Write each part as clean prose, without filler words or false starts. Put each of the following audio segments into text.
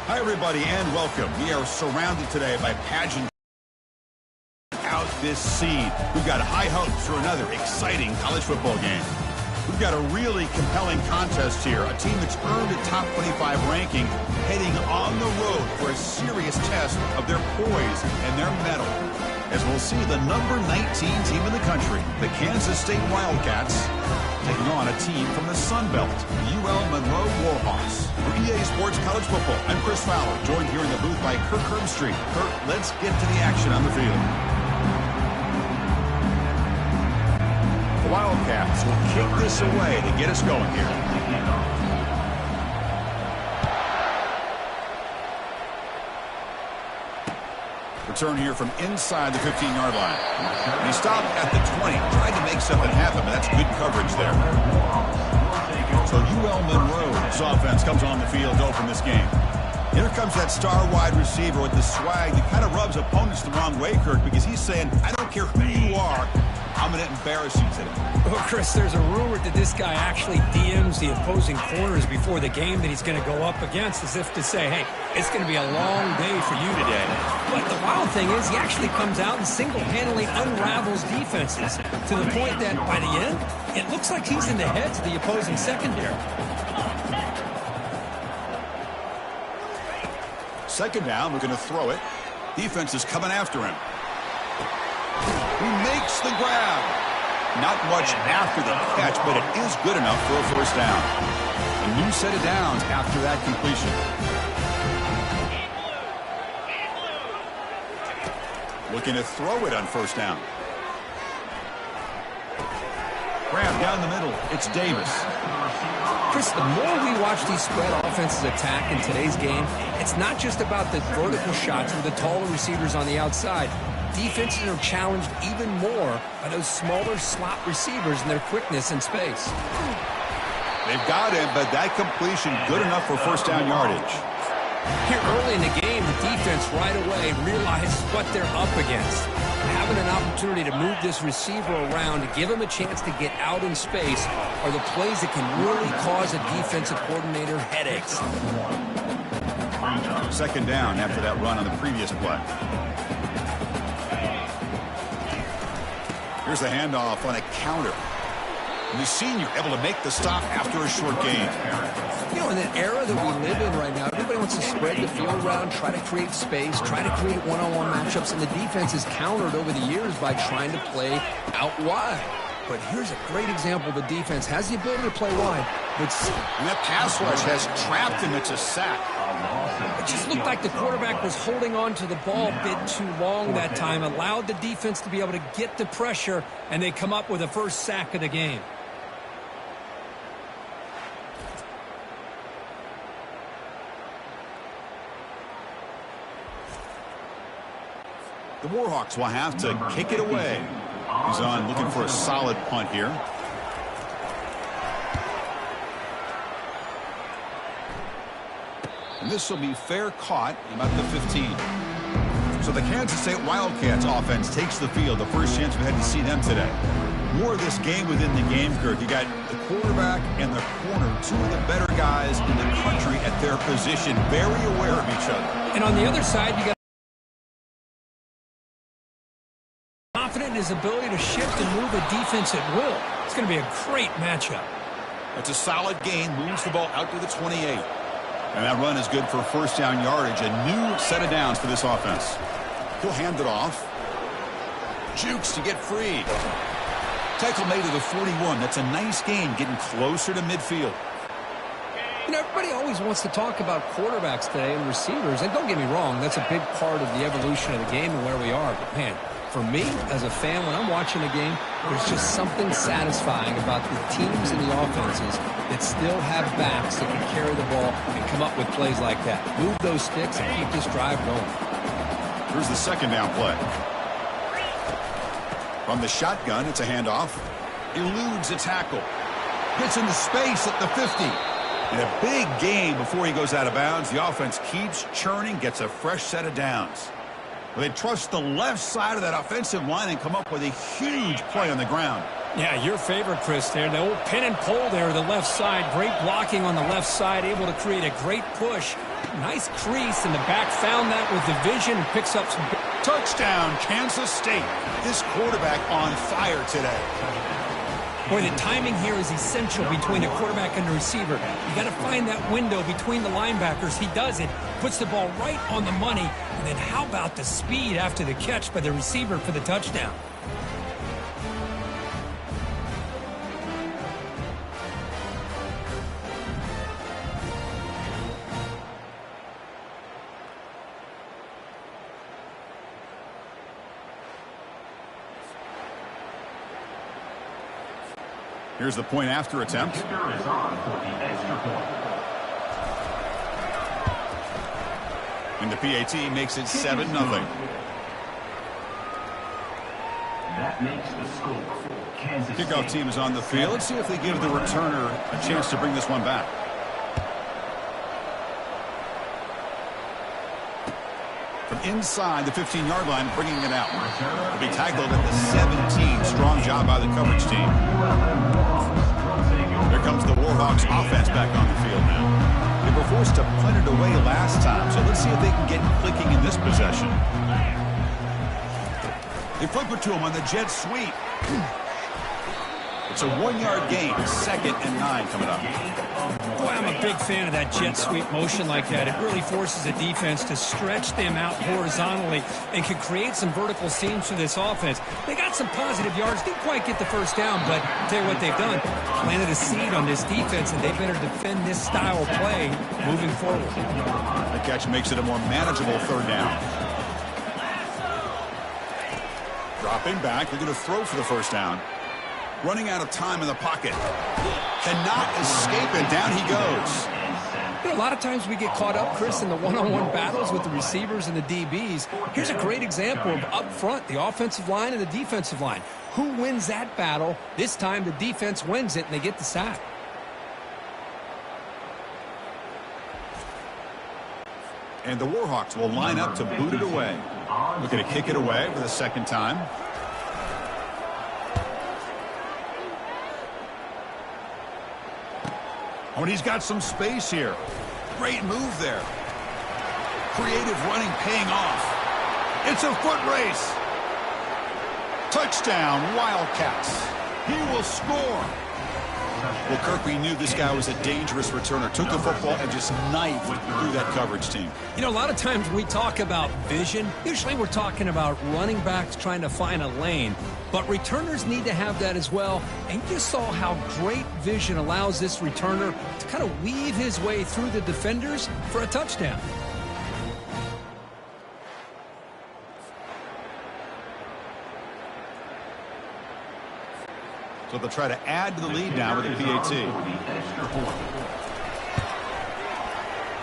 Hi, everybody, and welcome. We are surrounded today by pageant out this seed. We've got high hopes for another exciting college football game. We've got a really compelling contest here. A team that's earned a top 25 ranking heading on the road for a serious test of their poise and their mettle. As we'll see the number 19 team in the country, the Kansas State Wildcats, taking on a team from the Sun Belt, the UL Monroe Warhawks. For EA Sports College Football, I'm Chris Fowler, joined here in the booth by Kirk Herbstreit. Kirk, let's get to the action on the field. The Wildcats will kick this away to get us going here. Return here from inside the 15-yard line. And he stopped at the 20, tried to make something happen, but that's good coverage there. So UL Monroe's offense comes on the field to open this game. Here comes that star wide receiver with the swag that kind of rubs opponents the wrong way, Kirk, because he's saying, I don't care who you are, I'm going to embarrass you today. Well, Chris, there's a rumor that this guy actually DMs the opposing corners before the game that he's going to go up against, as if to say, hey, it's going to be a long day for you today. But the wild thing is he actually comes out and single-handedly unravels defenses to the point that by the end, it looks like he's in the heads of the opposing secondary. Second down, we're going to throw it. Defense is coming after him. He makes the grab. Not much after the catch, but it is good enough for a first down. A new set of downs after that completion. Looking to throw it on first down. Grab down the middle. It's Davis. Chris, the more we watch these spread offenses attack in today's game, it's not just about the vertical shots with the taller receivers on the outside. Defenses are challenged even more by those smaller slot receivers and their quickness in space. They've got him, but that completion good enough for first down yardage. Here early in the game, the defense right away realizes what they're up against. Having an opportunity to move this receiver around to give him a chance to get out in space are the plays that can really cause a defensive coordinator headaches. Second down after that run on the previous play. Here's the handoff on a counter. And the senior able to make the stop after a short gain. You know, in the era that we live in right now, everybody wants to spread the field around, try to create space, try to create one-on-one matchups, and the defense is countered over the years by trying to play out wide. But here's a great example. The defense has the ability to play wide, but and that pass rush has trapped him. It's a sack. It just looked like the quarterback was holding on to the ball a bit too long that time, allowed the defense to be able to get the pressure, and they come up with the first sack of the game. The Warhawks will have to kick it away. He's on looking for a solid punt here. And this will be fair caught about the 15. So the Kansas State Wildcats offense takes the field. The first chance we had to see them today. More of this game within the game, Kirk. You got the quarterback and the corner, two of the better guys in the country at their position, very aware of each other. And on the other side, you got confident in his ability to shift and move a defense at will. It's going to be a great matchup. It's a solid gain, moves the ball out to the 28. And that run is good for first down yardage. A new set of downs for this offense. He'll hand it off. Jukes to get free. Tackle made to the 41. That's a nice gain, getting closer to midfield. You know, everybody always wants to talk about quarterbacks today and receivers. And don't get me wrong, that's a big part of the evolution of the game and where we are. But, man, for me, as a fan, when I'm watching a game, there's just something satisfying about the teams and the offenses that still have backs that can carry the ball and come up with plays like that. Move those sticks and keep this drive going. Here's the second down play. From the shotgun, it's a handoff. Eludes a tackle. Gets into space at the 50. And a big gain before he goes out of bounds. The offense keeps churning, gets a fresh set of downs. They trust the left side of that offensive line and come up with a huge play on the ground. Yeah, your favorite, Chris, there. The old pin and pull there, the left side. Great blocking on the left side, able to create a great push. Nice crease, and the back found that with the vision and picks up some... Touchdown, Kansas State. This quarterback on fire today. Boy, the timing here is essential between the quarterback and the receiver. You got to find that window between the linebackers. He does it, puts the ball right on the money, and then how about the speed after the catch by the receiver for the touchdown? Here's the point after attempt. And the PAT makes it 7-0. That makes the score. Kansas Kickoff team is on the field. Let's see if they give the returner a chance to bring this one back. From inside the 15-yard line, bringing it out. Will be tackled at the 17. Strong job by the coverage team. Here comes the Warhawks offense back on the field now. They were forced to punt it away last time, so let's see if they can get clicking in this possession. They flip it to him on the jet sweep. It's a 1-yard gain. 2nd and 9 coming up. Boy, I'm a big fan of that jet sweep motion like that. It really forces a defense to stretch them out horizontally and can create some vertical seams for this offense. They got some positive yards. Didn't quite get the first down, but I'll tell you what they've done. Planted a seed on this defense, and they better defend this style of play moving forward. The catch makes it a more manageable 3rd down. Dropping back. They're going to throw for the 1st down. Running out of time in the pocket. Cannot escape it. Down he goes. You know, a lot of times we get caught up, Chris, in the one-on-one battles with the receivers and the DBs. Here's a great example of up front, the offensive line and the defensive line. Who wins that battle? This time the defense wins it, and they get the sack. And the Warhawks will line up to boot it away. Looking to kick it away for the 2nd time. Oh, and he's got some space here. Great move there. Creative running paying off. It's a foot race. Touchdown, Wildcats. He will score. Well, Kirk, we knew this guy was a dangerous returner. Took the football and just knifed through that coverage team. You know, a lot of times when we talk about vision, usually we're talking about running backs trying to find a lane. But returners need to have that as well. And you saw how great vision allows this returner to kind of weave his way through the defenders for a touchdown. So they'll try to add to the lead now with the PAT.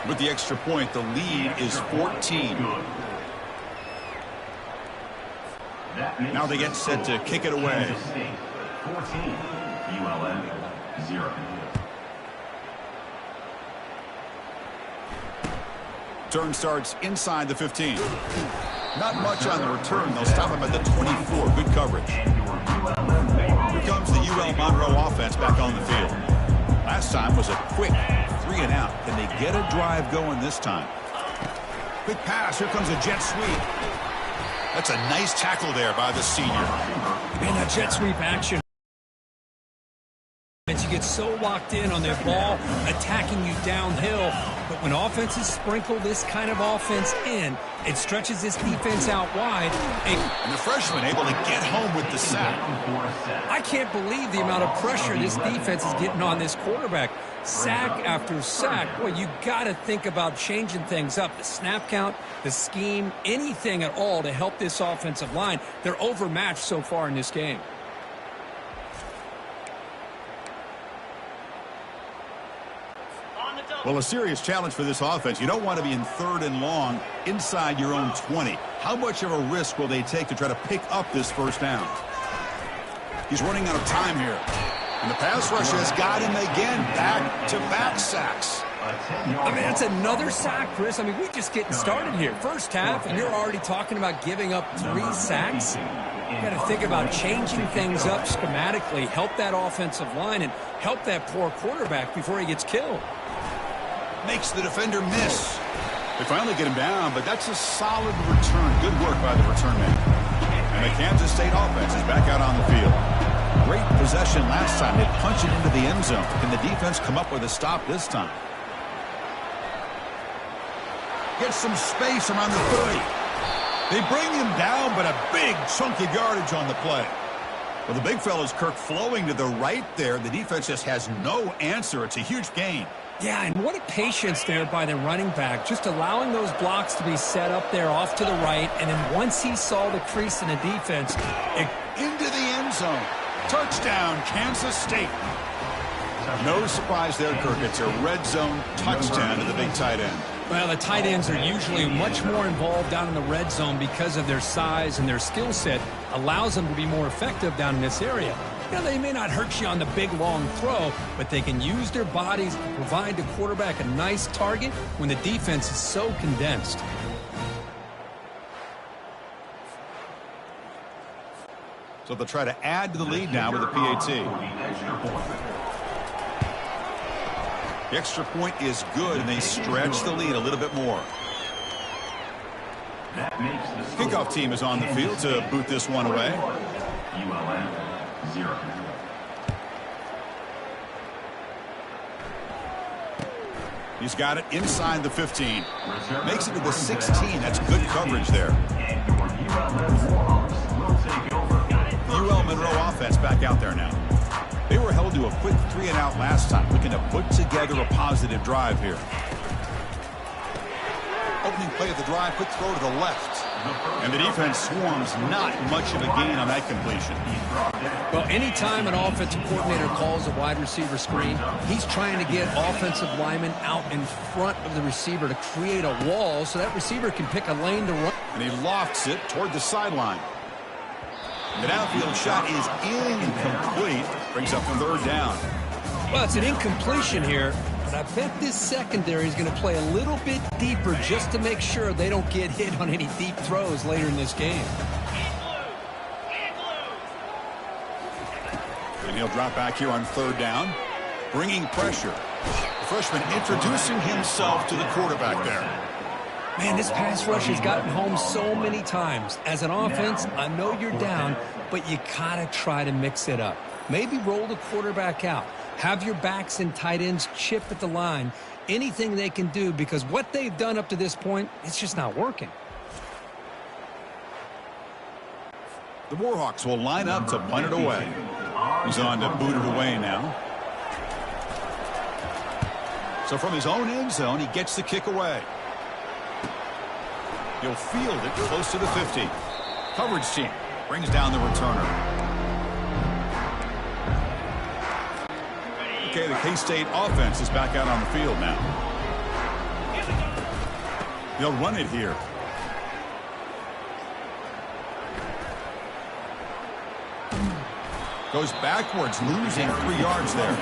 With the extra point, the lead is 14. Now they get set to kick it away. 14, ULM 0. Turn starts inside the 15. Not much on the return. They'll stop him at the 24. Good coverage. Here comes the UL Monroe offense back on the field. Last time was a quick 3-and-out. Can they get a drive going this time? Quick pass. Here comes a jet sweep. That's a nice tackle there by the senior. Man, that jet sweep action. You get so locked in on their ball attacking you downhill. But when offenses sprinkle this kind of offense in, it stretches this defense out wide. And the freshman able to get home with the sack. I can't believe the amount of pressure this defense is getting on this quarterback. Sack after sack. Boy, you got to think about changing things up. The snap count, the scheme, anything at all to help this offensive line. They're overmatched so far in this game. Well, a serious challenge for this offense. You don't want to be in 3rd and long inside your own 20. How much of a risk will they take to try to pick up this 1st down? He's running out of time here. And the pass rush has got him again. Back-to-back sacks. A 10-yard I mean, that's another sack, Chris. I mean, we're just getting started here. First half, and you're already talking about giving up 3 sacks. You got to think about changing things up schematically, help that offensive line, and help that poor quarterback before he gets killed. Makes the defender miss. They finally get him down, but that's a solid return. Good work by the return man. And the Kansas State offense is back out on the field. Great possession last time. They punch it into the end zone. Can the defense come up with a stop this time? Gets some space around the 30. They bring him down, but a big chunk of yardage on the play. Well, the big fella's Kirk flowing to the right there. The defense just has no answer. It's a huge gain. Yeah, and what a patience there by the running back, just allowing those blocks to be set up there off to the right, and then once he saw the crease in the defense, into the end zone. Touchdown, Kansas State. No surprise there, Kirk. It's a red zone touchdown to the big tight end. Well, the tight ends are usually much more involved down in the red zone because of their size, and their skill set allows them to be more effective down in this area. You know, they may not hurt you on the big, long throw, but they can use their bodies to provide the quarterback a nice target when the defense is so condensed. So they'll try to add to the lead now with a PAT. The extra point is good, and they stretch the lead a little bit more. Kickoff team is on the field to boot this one away. ULM 0. He's got it inside the 15. Makes it to the 16. That's good coverage there. The UL Monroe offense back out there now. They were held to a quick 3-and-out last time, looking to put together a positive drive here. Opening play of the drive, quick throw to the left. And the defense swarms, not much of a gain on that completion. Well, anytime an offensive coordinator calls a wide receiver screen, he's trying to get offensive linemen out in front of the receiver to create a wall so that receiver can pick a lane to run. And he lofts it toward the sideline. The downfield shot is incomplete. Brings up the 3rd down. Well, it's an incompletion here, but I bet this secondary is going to play a little bit deeper just to make sure they don't get hit on any deep throws later in this game. And he'll drop back here on 3rd down, bringing pressure. The freshman introducing himself to the quarterback there. Man, this pass rush has gotten home so many times. As an offense, I know you're down, but you gotta try to mix it up. Maybe roll the quarterback out. Have your backs and tight ends chip at the line. Anything they can do, because what they've done up to this point, it's just not working. The Warhawks will line up to punt it away. He's on to boot it away now. So from his own end zone, he gets the kick away. He'll field it close to the 50. Coverage team brings down the returner. Okay, the K-State offense is back out on the field now. They'll run it here. Goes backwards, losing 3 yards there.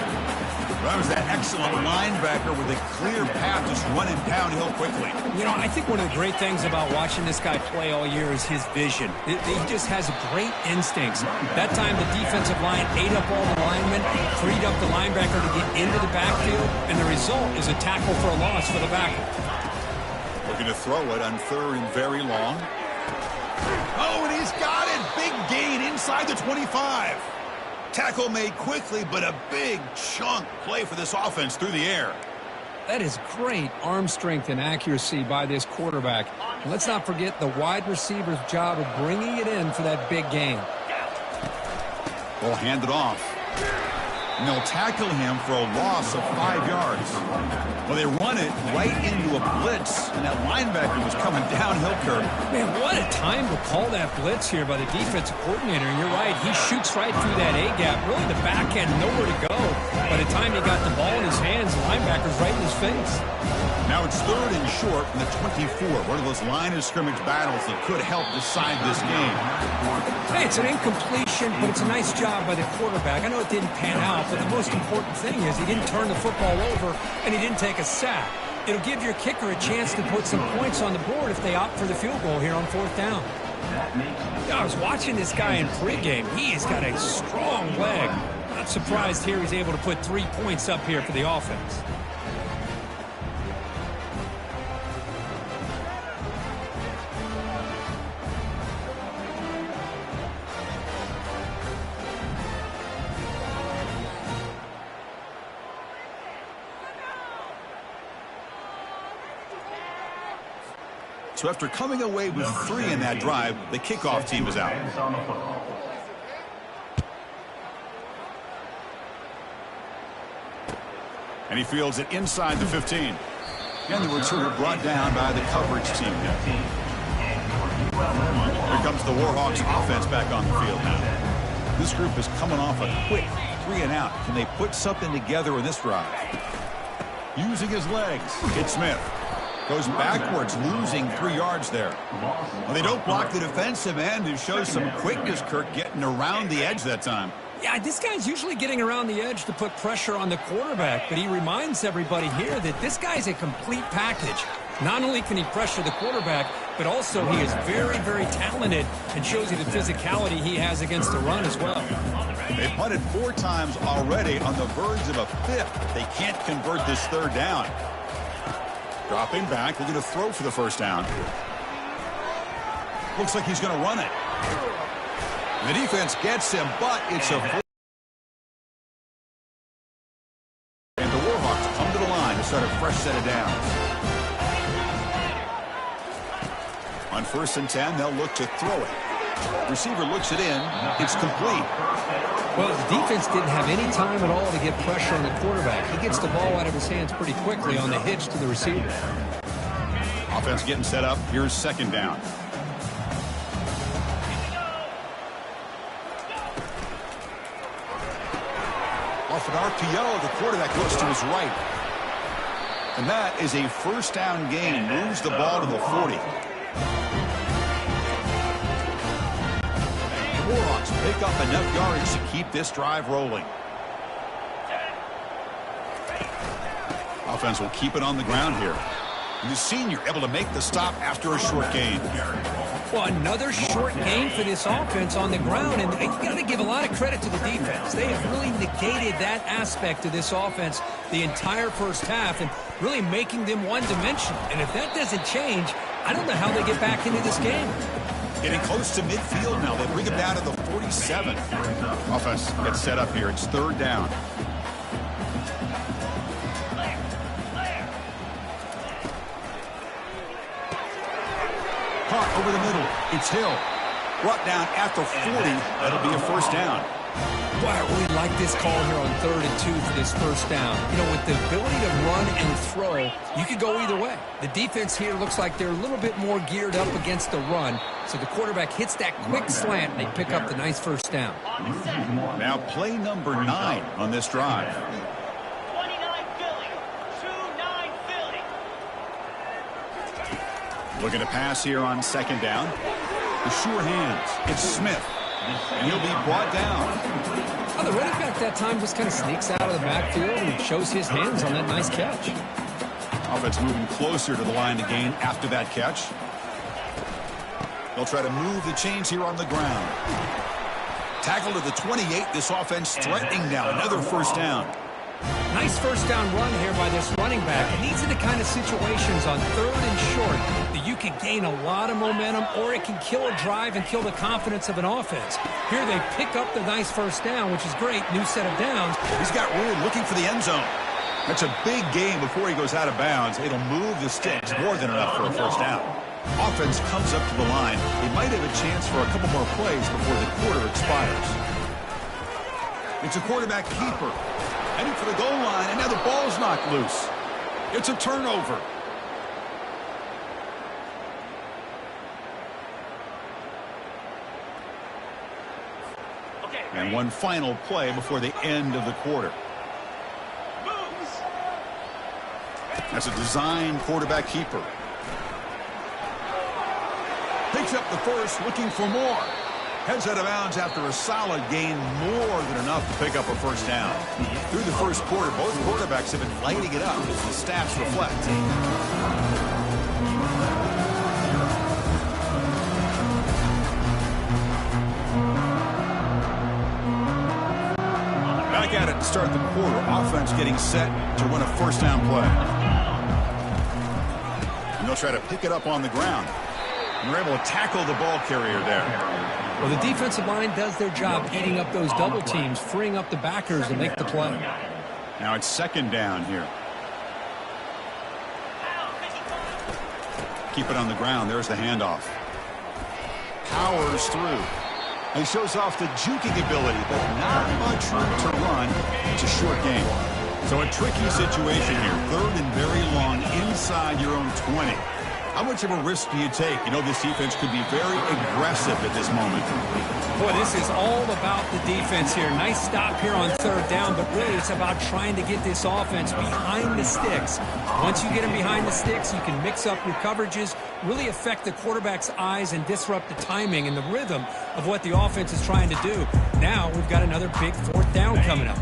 That was that excellent linebacker with a clear path, just running downhill quickly. You know, I think one of the great things about watching this guy play all year is his vision. He just has great instincts. That time the defensive line ate up all the linemen, freed up the linebacker to get into the backfield, and the result is a tackle for a loss for the backer. Looking to throw it on 3rd and very long. Oh, and he's got it. Big gain inside the 25. Tackle made quickly, but a big chunk play for this offense through the air. That is great arm strength and accuracy by this quarterback. And let's not forget the wide receiver's job of bringing it in for that big gain. We'll hand it off. And they'll tackle him for a loss of 5 yards. Well, they run it right into a blitz, and that linebacker was coming downhill, Kirk. Man, what a time to call that blitz here by the defensive coordinator. And you're right, he shoots right through that A-gap. Really, the back had nowhere to go. By the time he got the ball in his hands, the linebacker's right in his face. Now it's 3rd and short from the 24. One of those line of scrimmage battles that could help decide this game. Hey, it's an incompletion, but it's a nice job by the quarterback. I know it didn't pan out, but the most important thing is he didn't turn the football over and he didn't take a sack. It'll give your kicker a chance to put some points on the board if they opt for the field goal here on 4th down. I was watching this guy in pregame. He has got a strong leg. Not surprised here he's able to put 3 points up here for the offense. So after coming away with 3 in that drive, the kickoff team is out. And he fields it inside the 15. And the returner brought down by the coverage team. Here comes the Warhawks offense back on the field now. This group is coming off a quick 3 and out. Can they put something together in this drive? Using his legs, it's Smith. Goes backwards, losing 3 yards there. Well, they don't block the defensive end, who shows some quickness, Kirk, getting around the edge that time. Yeah, this guy's usually getting around the edge to put pressure on the quarterback, but he reminds everybody here that this guy's a complete package. Not only can he pressure the quarterback, but also he is very, very talented and shows you the physicality he has against the run as well. They've punted 4 times already, on the verge of a 5th. They can't convert this 3rd down. Dropping back, looking to throw for the 1st down. Looks like he's going to run it. The defense gets him, but it's a... And the Warhawks come to the line to start a fresh set of downs. On 1st and 10, they'll look to throw it. Receiver looks it in. It's complete. Well, the defense didn't have any time at all to get pressure on the quarterback. He gets the ball out of his hands pretty quickly on the hitch to the receiver. Offense getting set up. Here's 2nd down. Off an RPO, the quarterback looks to his right. And that is a 1st down gain. Moves the ball to the 40. Warhawks pick up enough yards to keep this drive rolling. Offense will keep it on the ground here. And the senior able to make the stop after a short gain. Well, another short gain for this offense on the ground, and you got to give a lot of credit to the defense. They have really negated that aspect of this offense the entire 1st half and really making them one-dimensional. And if that doesn't change, I don't know how they get back into this game. Getting close to midfield now. They bring him down to the 47. Offense gets set up here. It's 3rd down. Caught over the middle. It's Hill. Brought down at the 40. That'll be a 1st down. Boy, I really like this call here on 3rd and 2 for this 1st down. You know, with the ability to run and throw, you could go either way. The defense here looks like they're a little bit more geared up against the run. So the quarterback hits that quick slant, and they pick up the nice 1st down. Now play number 9 on this drive. 29 Philly. 2-9 Philly. Looking to pass here on 2nd down. The sure hands. It's Smith. And he'll be brought down. Well, the running back that time just kind of sneaks out of the backfield and shows his hands on that nice catch. Offense moving closer to the line to gain after that catch. They'll try to move the chains here on the ground. Tackle to the 28. This offense threatening now. Another 1st down. Nice 1st down run here by this running back. And these are the kind of situations on 3rd and short that you can gain a lot of momentum, or it can kill a drive and kill the confidence of an offense. Here they pick up the nice 1st down, which is great. New set of downs. He's got room looking for the end zone. That's a big gain before he goes out of bounds. It'll move the sticks. More than enough for a 1st down. Offense comes up to the line. They might have a chance for a couple more plays before the quarter expires. It's a quarterback keeper. Heading for the goal line, and now the ball's knocked loose. It's a turnover. And one final play before the end of the quarter. That's a design quarterback keeper. Picks up the 1st, looking for more. Heads out of bounds after a solid gain, more than enough to pick up a first down. Through the first quarter, both quarterbacks have been lighting it up as the stats reflect. Back at it to start the quarter. Offense getting set to run a first down play. And they'll try to pick it up on the ground. And they're able to tackle the ball carrier there. Well, the defensive line does their job eating up those double teams, freeing up the backers to make the play. Now it's second down here. Keep it on the ground. There's the handoff. Powers through. He shows off the juking ability, but not much room to run. It's a short game. So a tricky situation here. Third and very long inside your own 20. How much of a risk do you take? You know, this defense could be very aggressive at this moment. Boy, this is all about the defense here. Nice stop here on third down, but really it's about trying to get this offense behind the sticks. Once you get them behind the sticks, you can mix up your coverages, really affect the quarterback's eyes and disrupt the timing and the rhythm of what the offense is trying to do. Now we've got another big fourth down coming up.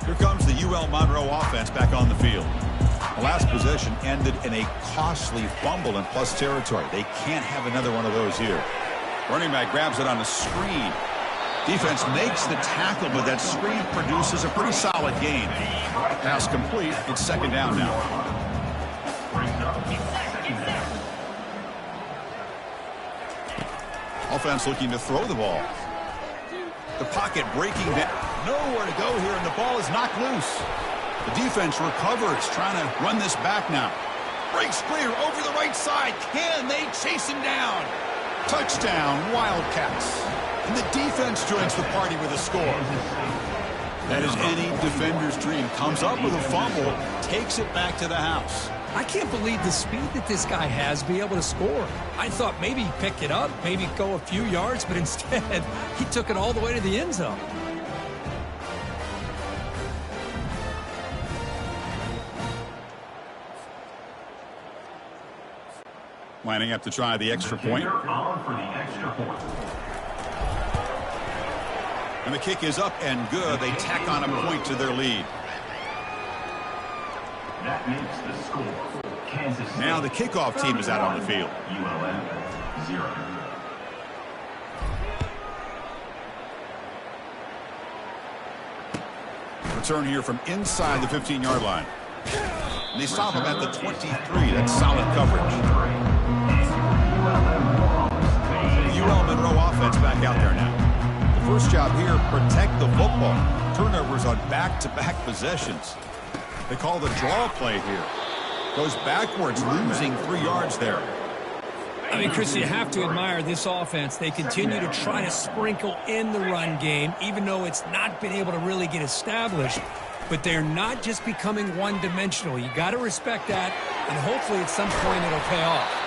Here comes the UL Monroe offense back on the field. The last possession ended in a costly fumble in plus territory. They can't have another one of those here. Running back grabs it on a screen. Defense makes the tackle, but that screen produces a pretty solid gain. Pass complete. It's second down now. Offense looking to throw the ball. The pocket breaking down. Nowhere to go here, and the ball is knocked loose. The defense recovers, trying to run this back now. Breaks clear over the right side. Can they chase him down? Touchdown, Wildcats. And the defense joins the party with a score. That is any defender's dream. Comes up with a fumble, takes it back to the house. I can't believe the speed that this guy has to be able to score. I thought maybe he'd pick it up, maybe go a few yards, but instead he took it all the way to the end zone. Lining up to try the extra point. And the kick is up and good. They tack on a point to their lead. That makes the score. Kansas City. Now the kickoff team is out on the field. ULM 0. Return here from inside the 15-yard line. And they stop him at the 23. That's solid coverage. The UL Monroe offense back out there now. The first job here, protect the football. Turnovers on back-to-back possessions. They call the draw play here. Goes backwards, losing 3 yards there. I mean, Chris, you have to admire this offense. They continue to try to sprinkle in the run game, even though it's not been able to really get established. But they're not just becoming one-dimensional. You got to respect that, and hopefully at some point it'll pay off.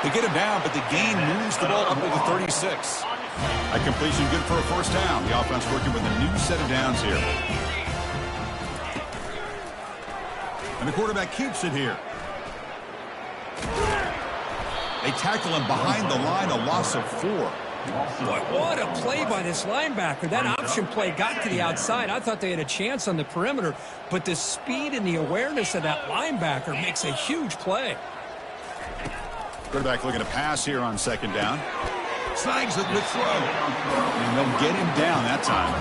They get him down, but the gain moves the ball up to the 36. A completion good for a first down. The offense working with a new set of downs here. And the quarterback keeps it here. They tackle him behind the line, a loss of 4. Boy, what a play by this linebacker. That option play got to the outside. I thought they had a chance on the perimeter, but the speed and the awareness of that linebacker makes a huge play. Quarterback looking to pass here on second down. Snags it with throw. And they'll get him down that time.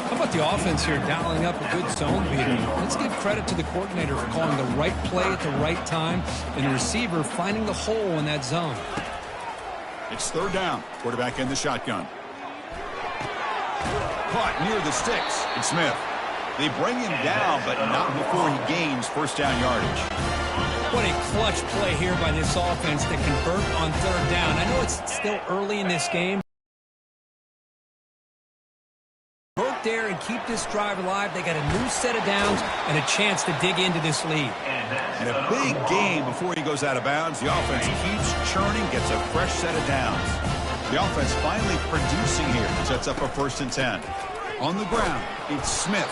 How about the offense here dialing up a good zone beater? Let's give credit to the coordinator for calling the right play at the right time and the receiver finding the hole in that zone. It's third down. Quarterback in the shotgun. Caught near the sticks. It's Smith. They bring him down, but not before he gains first down yardage. What a clutch play here by this offense to convert on third down. I know it's still early in this game. Convert there and keep this drive alive. They got a new set of downs and a chance to dig into this lead. And a big game before he goes out of bounds. The offense keeps churning, gets a fresh set of downs. The offense finally producing here. Sets up a 1st and 10. On the ground, it's Smith.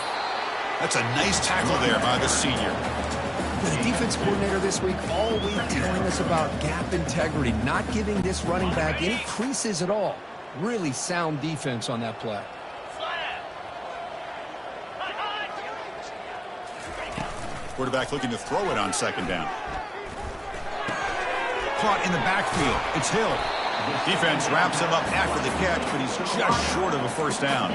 That's a nice tackle there by the senior. The defense coordinator this week always telling us about gap integrity, not giving this running back any creases at all. Really sound defense on that play. Quarterback looking to throw it on second down. Caught in the backfield. It's Hill. Defense wraps him up after the catch, but he's just short of a first down.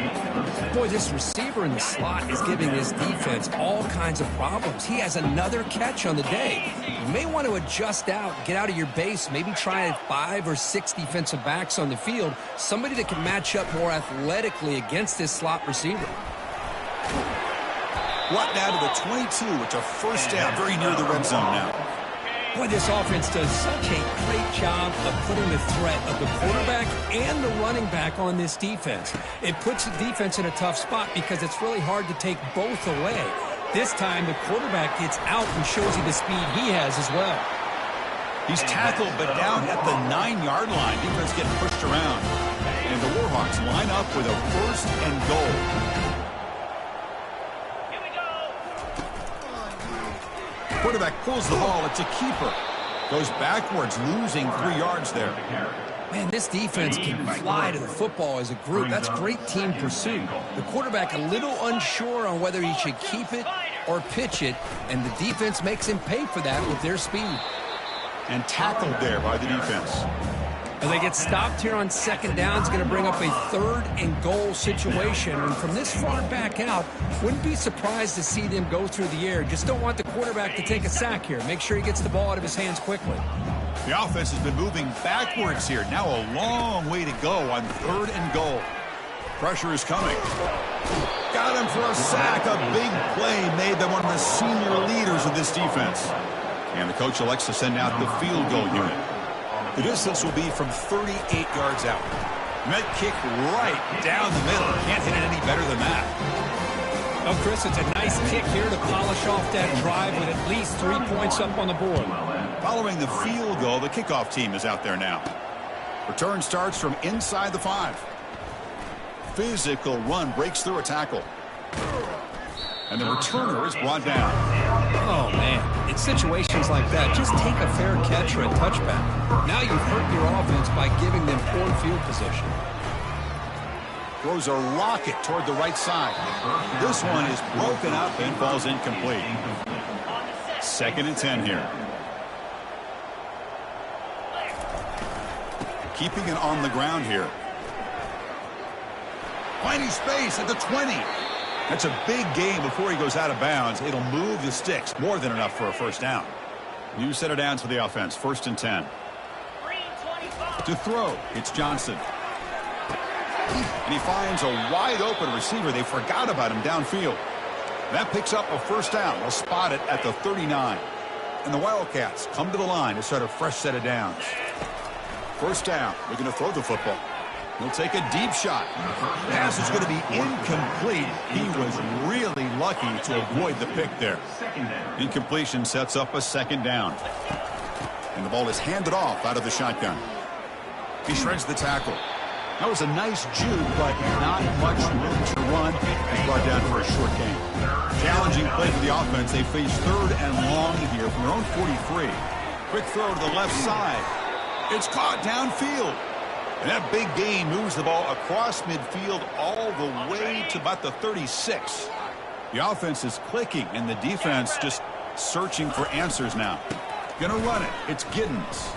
Boy, this receiver in the slot is giving this defense all kinds of problems. He has another catch on the day. You may want to adjust out, get out of your base, maybe try 5 or 6 defensive backs on the field, somebody that can match up more athletically against this slot receiver. Brought down to the 22. It's a first down, very near the red zone now. Boy, this offense does such a great job of putting the threat of the quarterback and the running back on this defense. It puts the defense in a tough spot because it's really hard to take both away. This time, the quarterback gets out and shows you the speed he has as well. He's tackled, but down at the 9-yard line. Defense getting pushed around. And the Warhawks line up with a first and goal. Quarterback pulls the ball. It's a keeper. Goes backwards, losing 3 yards there. Man, this defense can fly to the football as a group. That's great team pursuit. The quarterback a little unsure on whether he should keep it or pitch it, and the defense makes him pay for that with their speed. And tackled there by the defense. And they get stopped here on second down. It's going to bring up a 3rd and goal situation. And from this far back out, wouldn't be surprised to see them go through the air. Just don't want the quarterback to take a sack here. Make sure he gets the ball out of his hands quickly. The offense has been moving backwards here. Now a long way to go on 3rd and goal. Pressure is coming. Got him for a sack. A big play made by one of the senior leaders of this defense. And the coach elects to send out the field goal unit. The distance will be from 38 yards out. Met kick right down the middle. Can't hit it any better than that. Oh, Chris, it's a nice kick here to polish off that drive with at least 3 points up on the board. Following the field goal, the kickoff team is out there now. Return starts from inside the 5. Physical run breaks through a tackle. And the returner is brought down. Oh, man. In situations like that, just take a fair catch or a touchback. Now you've hurt your offense by giving them poor field position. Throws a rocket toward the right side. This one is broken up and falls incomplete. 2nd and 10 here. Keeping it on the ground here. Finding space at the 20. That's a big gain before he goes out of bounds. It'll move the sticks. More than enough for a first down. New set of downs for the offense. 1st and 10. To throw, it's Johnson. And he finds a wide open receiver. They forgot about him downfield. That picks up a first down. They'll spot it at the 39. And the Wildcats come to the line to start a fresh set of downs. First down. They're going to throw the football. He'll take a deep shot. Pass is going to be incomplete. He was really lucky to avoid the pick there. Incompletion sets up a 2nd down. And the ball is handed off out of the shotgun. He shreds the tackle. That was a nice juke, but not much room to run. He's brought down for a short gain. Challenging play for the offense. They face 3rd and long here from their own 43. Quick throw to the left side. It's caught downfield. And that big gain moves the ball across midfield all the way to about the 36. The offense is clicking, and the defense just searching for answers now. Gonna run it. It's Giddens.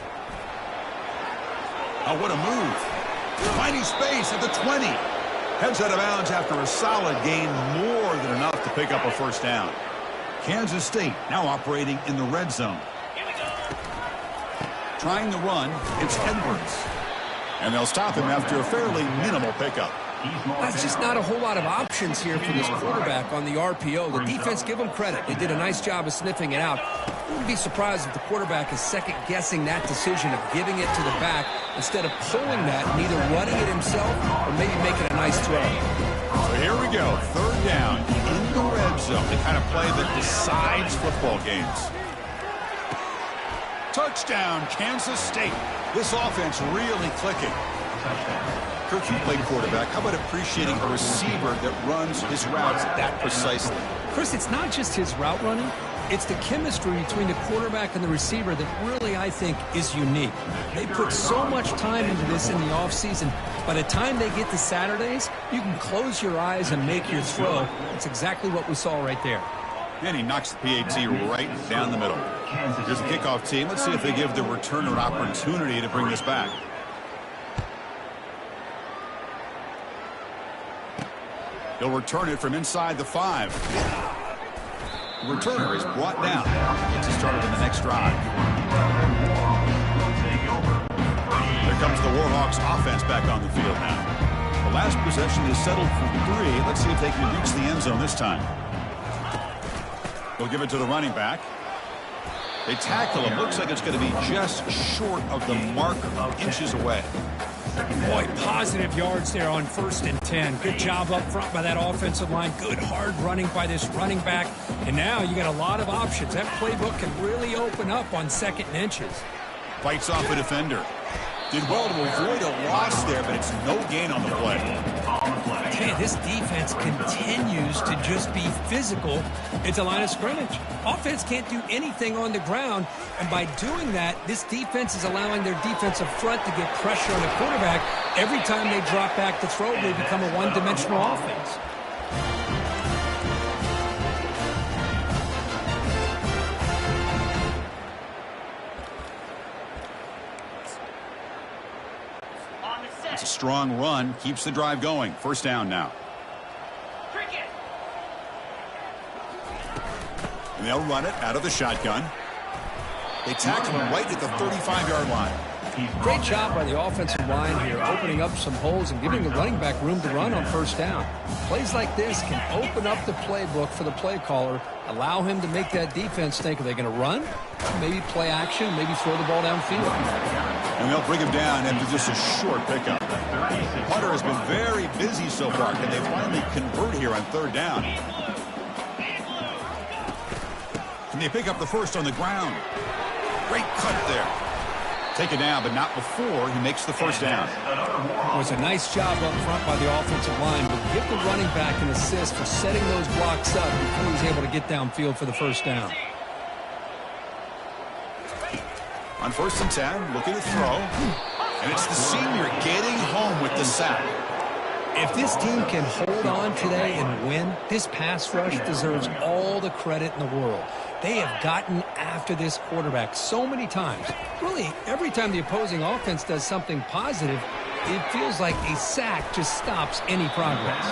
Oh, what a move. Finding space at the 20. Heads out of bounds after a solid gain, more than enough to pick up a first down. Kansas State now operating in the red zone. Trying the run, it's Edwards. And they'll stop him after a fairly minimal pickup. That's just not a whole lot of options here for this quarterback on the RPO. The defense, give them credit. They did a nice job of sniffing it out. I wouldn't be surprised if the quarterback is second-guessing that decision of giving it to the back instead of pulling that and either running it himself or maybe making a nice throw. So here we go. 3rd down in the red zone. The kind of play that decides football games. Touchdown, Kansas State. This offense really clicking. Kirk, you played quarterback. How about appreciating a receiver that runs his routes that precisely? Chris, it's not just his route running. It's the chemistry between the quarterback and the receiver that really, I think, is unique. They put so much time into this in the offseason. By the time they get to Saturdays, you can close your eyes and make your throw. That's exactly what we saw right there. And he knocks the PAT right down the middle. Here's the kickoff team. Let's see if they give the returner an opportunity to bring this back. He'll return it from inside the 5. The returner is brought down. Gets it started in the next drive. Here comes the Warhawks offense back on the field now. The last possession is settled for 3. Let's see if they can reach the end zone this time. They'll give it to the running back. They tackle him. Looks like it's going to be just short of the mark, inches away. Boy, positive yards there on 1st and 10. Good job up front by that offensive line. Good hard running by this running back. And now you got a lot of options. That playbook can really open up on 2nd and inches. Fights off a defender. Did well to avoid a loss there, but it's no gain on the play. Hey, this defense continues to just be physical at the line of scrimmage. Offense can't do anything on the ground, and by doing that, this defense is allowing their defensive front to get pressure on the quarterback. Every time they drop back to throw, they become a one-dimensional offense. It's a strong run, keeps the drive going. 1st down now. And they'll run it out of the shotgun. They tackle him right at the 35-yard line. Great job by the offensive line here, opening up some holes and giving the running back room to run on 1st down. Plays like this can open up the playbook for the play caller, allow him to make that defense think, are they going to run? Maybe play action, maybe throw the ball downfield. And they'll bring him down after just a short pickup. Hunter has been very busy so far. Can they finally convert here on 3rd down? Can they pick up the 1st on the ground? Great cut there. Take it down, but not before he makes the 1st down. It was a nice job up front by the offensive line, but give the running back an assist for setting those blocks up before he's able to get downfield for the 1st down. On 1st and 10, looking to throw. And it's the senior getting home with the sack. If this team can hold on today and win, this pass rush deserves all the credit in the world. They have gotten after this quarterback so many times. Really, every time the opposing offense does something positive, it feels like a sack just stops any progress.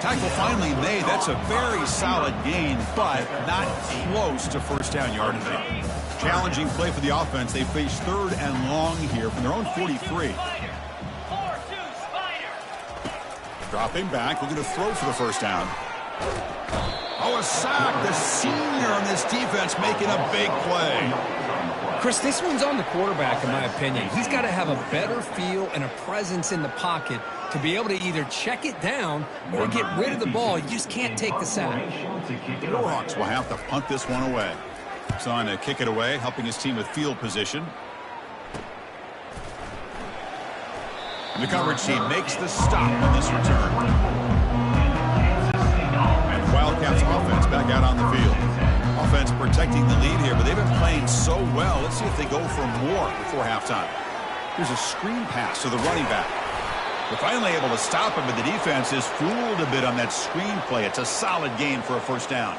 Tackle finally made. That's a very solid gain, but not close to 1st down yardage. Challenging play for the offense. They face 3rd and long here from their own 43. Dropping back, looking to throw for the 1st down. Oh, a sack. The senior on this defense making a big play. Chris, this one's on the quarterback, in my opinion. He's got to have a better feel and a presence in the pocket to be able to either check it down or get rid of the ball. You just can't take the sack. The Warhawks will have to punt this one away. It's on to kick it away, helping his team with field position. And the coverage team makes the stop on this return. And the Wildcats offense back out on the field. Offense protecting the lead here, but they've been playing so well. Let's see if they go for more before halftime. Here's a screen pass to the running back. They're finally able to stop him, but the defense is fooled a bit on that screen play. It's a solid game for a 1st down.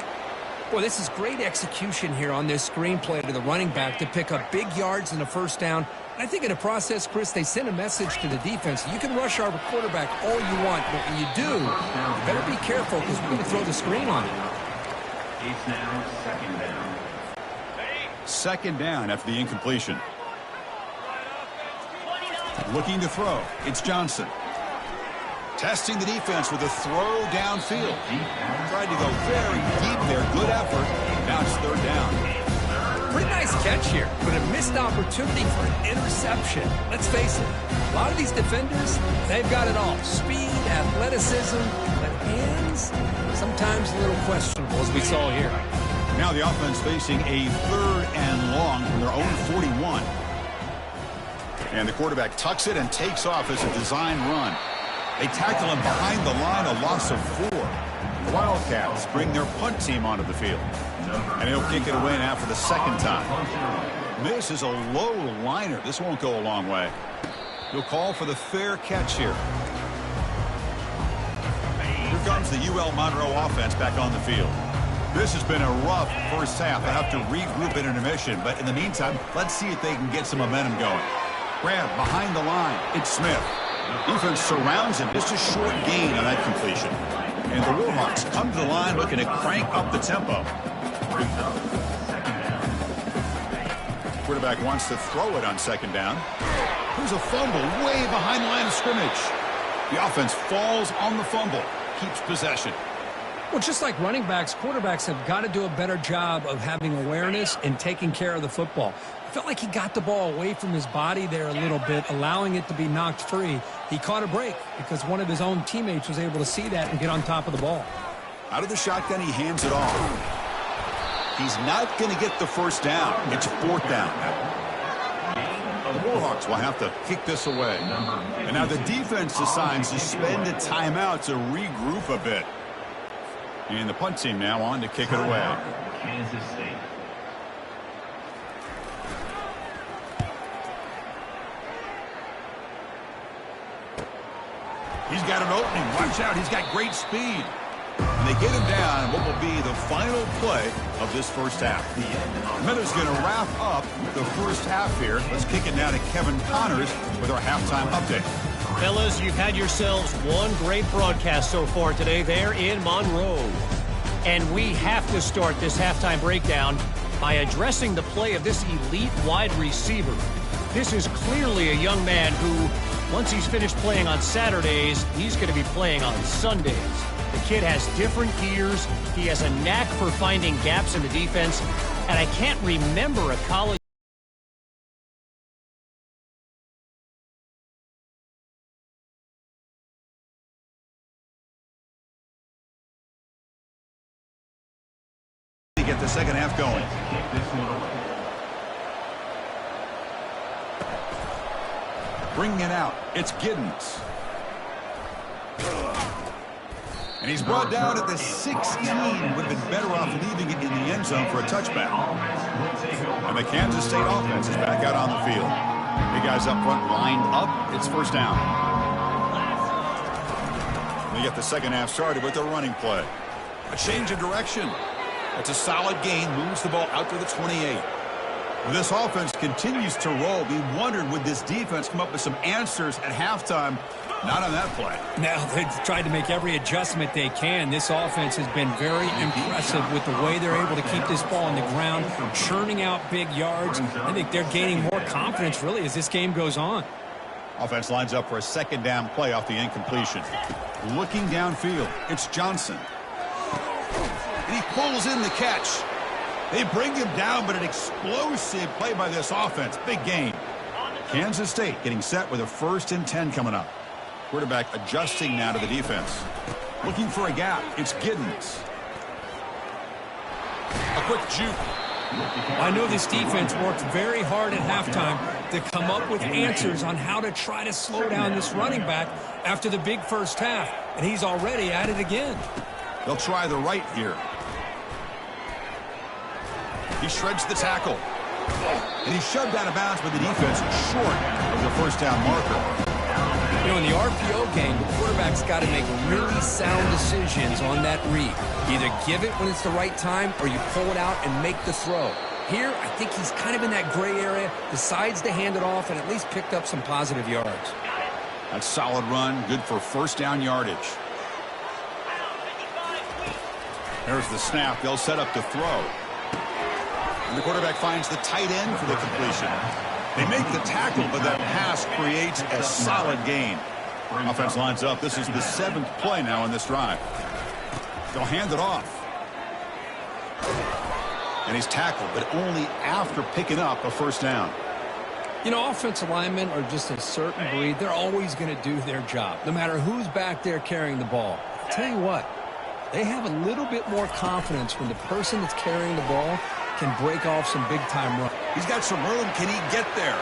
Boy, this is great execution here on this screenplay to the running back to pick up big yards in the 1st down. And I think in the process, Chris, they send a message to the defense. You can rush our quarterback all you want, but when you do, you better be careful because we're going to throw the screen on him. It's now 2nd down. 2nd down after the incompletion. Looking to throw. It's Johnson. Testing the defense with a throw downfield. Tried to go very deep there. Good effort. Now it's 3rd down. Pretty nice catch here, but a missed opportunity for an interception. Let's face it, a lot of these defenders, they've got it all. Speed, athleticism, but hands, sometimes a little questionable, as we saw here. Now the offense facing a 3rd and long from their own 41. And the quarterback tucks it and takes off as a design run. They tackle him behind the line, a loss of 4. The Wildcats bring their punt team onto the field. And he'll kick it away now for the 2nd time. This is a low liner. This won't go a long way. He'll call for the fair catch here. Here comes the UL Monroe offense back on the field. This has been a rough first half. They have to regroup in intermission, but in the meantime, let's see if they can get some momentum going. Grab behind the line. It's Smith. Defense surrounds him. Just a short gain on that completion. And the Warhawks come to the line looking to crank up the tempo. Quarterback wants to throw it on second down. There's a fumble way behind the line of scrimmage. The offense falls on the fumble, keeps possession. Well, just like running backs, quarterbacks have got to do a better job of having awareness and taking care of the football. I felt like he got the ball away from his body there a little bit, allowing it to be knocked free. He caught a break because one of his own teammates was able to see that and get on top of the ball. Out of the shotgun, he hands it off. He's not going to get the first down. It's fourth down. The Warhawks will have to kick this away. And now the defense decides to spend a timeout to regroup a bit. And the punt team now on to kick it away. Kansas State. He's got an opening. Watch out. He's got great speed. And they get him down in what will be the final play of this first half. Meadows going to wrap up the first half here. Let's kick it now to Kevin Connors with our halftime update. Fellas, you've had yourselves one great broadcast so far today there in Monroe. And we have to start this halftime breakdown by addressing the play of this elite wide receiver. This is clearly a young man who, once he's finished playing on Saturdays, he's going to be playing on Sundays. The kid has different gears. He has a knack for finding gaps in the defense. And I can't remember a college to get the second half going. Bringing it out. It's Giddens. And he's brought down at the 16. Would have been better off leaving it in the end zone for a touchback. And the Kansas State offense is back out on the field. Big guys up front lined up. It's first down. They get the second half started with a running play. A change of direction. That's a solid gain. Moves the ball out to the 28. This offense continues to roll. We wondered, would this defense come up with some answers at halftime? Not on that play. Now, they've tried to make every adjustment they can. This offense has been very impressive with the way they're able to keep this ball on the ground, churning out big yards. I think they're gaining more confidence, really, as this game goes on. Offense lines up for a second down play off the incompletion. Looking downfield, it's Johnson. And he pulls in the catch. They bring him down, but an explosive play by this offense. Big gain. Kansas State getting set with a 1st and 10 coming up. Quarterback adjusting now to the defense. Looking for a gap. It's Giddens. A quick juke. I know this defense worked very hard at halftime to come up with answers on how to try to slow down this running back after the big first half, and he's already at it again. They'll try the right here. He shreds the tackle. And he's shoved out of bounds by the defense short of the first down marker. You know, in the RPO game, the quarterback's got to make really sound decisions on that read. Either give it when it's the right time or you pull it out and make the throw. Here, I think he's kind of in that gray area, decides to hand it off and at least picked up some positive yards. That's a solid run, good for first down yardage. There's the snap. They'll set up to throw. And the quarterback finds the tight end for the completion. They make the tackle, but that pass creates a solid gain. Offense lines up. This is the 7th play now in this drive. They'll hand it off. And he's tackled, but only after picking up a first down. You know, offensive linemen are just a certain breed. They're always going to do their job, no matter who's back there carrying the ball. I'll tell you what, they have a little bit more confidence when the person that's carrying the ball can break off some big-time runs. He's got some room. Can he get there?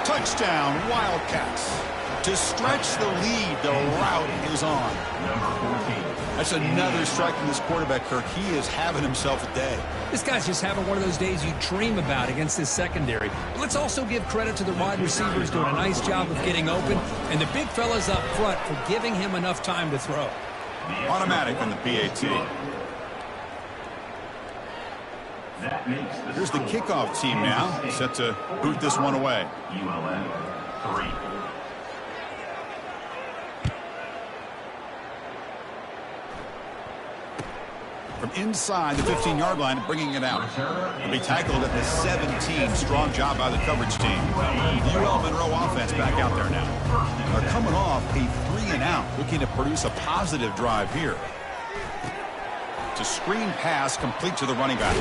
Touchdown, Wildcats. To stretch the lead, the route is on. Number 14. That's another strike from this quarterback, Kirk. He is having himself a day. This guy's just having one of those days you dream about against this secondary. But let's also give credit to the wide receivers doing a nice job of getting open, and the big fellas up front for giving him enough time to throw. Automatic on the PAT. Here's the kickoff team now, set to boot this one away. ULM 3. From inside the 15-yard line, bringing it out. He'll be tackled at the 17. Strong job by the coverage team. The UL Monroe offense back out there now. They're coming off a 3-and-out, looking to produce a positive drive here. It's a screen pass complete to the running back.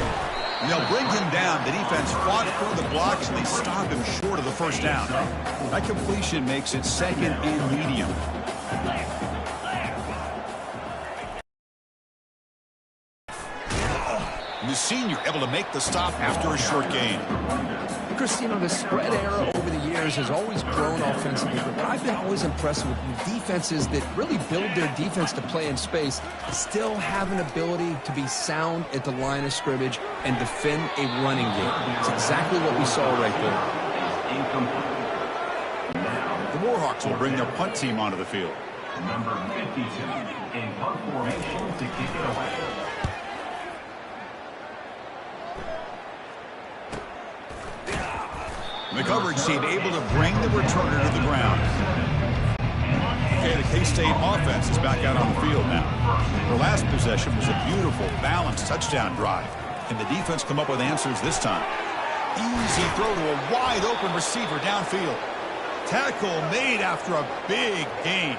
And they'll bring him down. The defense fought through the blocks, and they stop him short of the first down. That completion makes it second and medium. And the senior able to make the stop after a short gain. Chris, you know, the spread era over the years has always grown offensively, but I've been always impressed with defenses that really build their defense to play in space, still have an ability to be sound at the line of scrimmage and defend a running game. It's exactly what we saw right there. The Warhawks will bring their punt team onto the field. Number 52 in punt formation to kick it away. The coverage team able to bring the returner to the ground. Okay, the K-State offense is back out on the field now. Their last possession was a beautiful, balanced touchdown drive. Can the defense come up with answers this time? Easy throw to a wide-open receiver downfield. Tackle made after a big gain.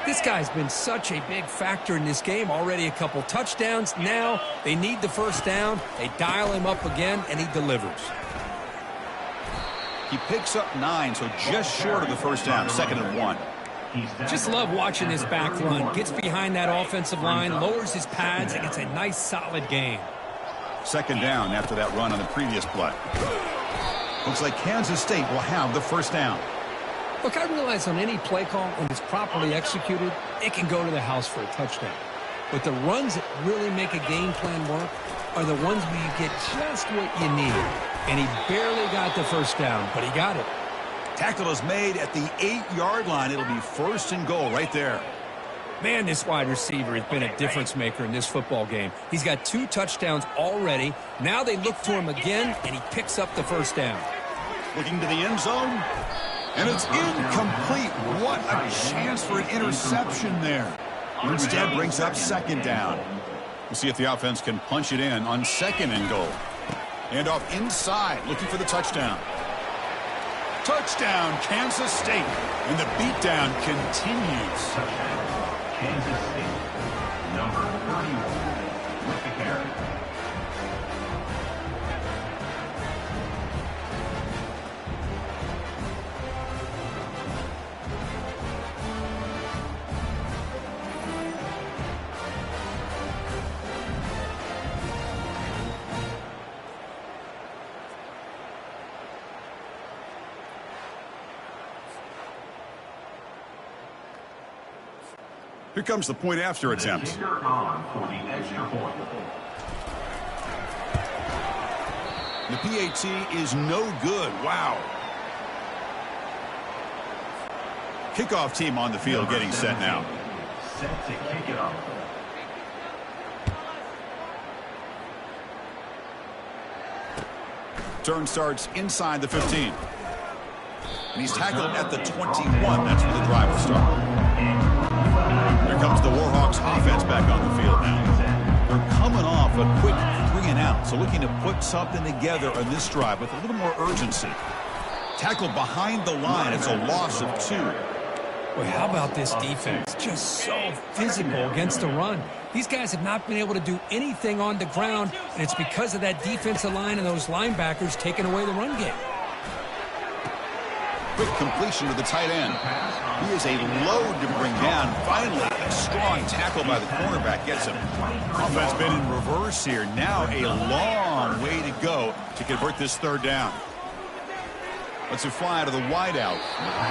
This guy's been such a big factor in this game. Already a couple touchdowns. Now they need the first down. They dial him up again, and he delivers. He picks up 9, so just short of the first down, 2nd and 1. Just love watching this back run. Gets behind that offensive line, lowers his pads, and gets a nice solid gain. 2nd down after that run on the previous play. Looks like Kansas State will have the first down. Look, I realize on any play call, when it's properly executed, it can go to the house for a touchdown. But the runs that really make a game plan work are the ones where you get just what you need. And he barely got the first down, but he got it. Tackle is made at the 8-yard line. It'll be 1st and goal right there. Man, this wide receiver has been a difference maker in this football game. He's got 2 touchdowns already. Now they look to him again, and he picks up the first down. Looking to the end zone, and it's incomplete. What a chance for an interception there. Instead brings up 2nd down. We'll see if the offense can punch it in on 2nd and goal. And off inside, looking for the touchdown. Touchdown, Kansas State. And the beatdown continues. Kansas State, number 31, with the carry. Here comes the point after attempt. Kicker on for the extra point. The PAT is no good. Wow. Kickoff team on the field getting set now. Set to kick it off. Turn starts inside the 15. And he's tackled at the 21. That's where the drive will start. Here comes the Warhawks offense back on the field now. They're coming off a quick 3-and-out, so looking to put something together on this drive with a little more urgency. Tackled behind the line. It's a loss of 2. Well, how about this defense? Just so physical against the run. These guys have not been able to do anything on the ground, and it's because of that defensive line and those linebackers taking away the run game. Quick completion to the tight end. He is a load to bring down. Finally, a strong tackle by the cornerback gets him. Offense been in reverse here. Now a long way to go to convert this 3rd down. Lets it fly to the wideout.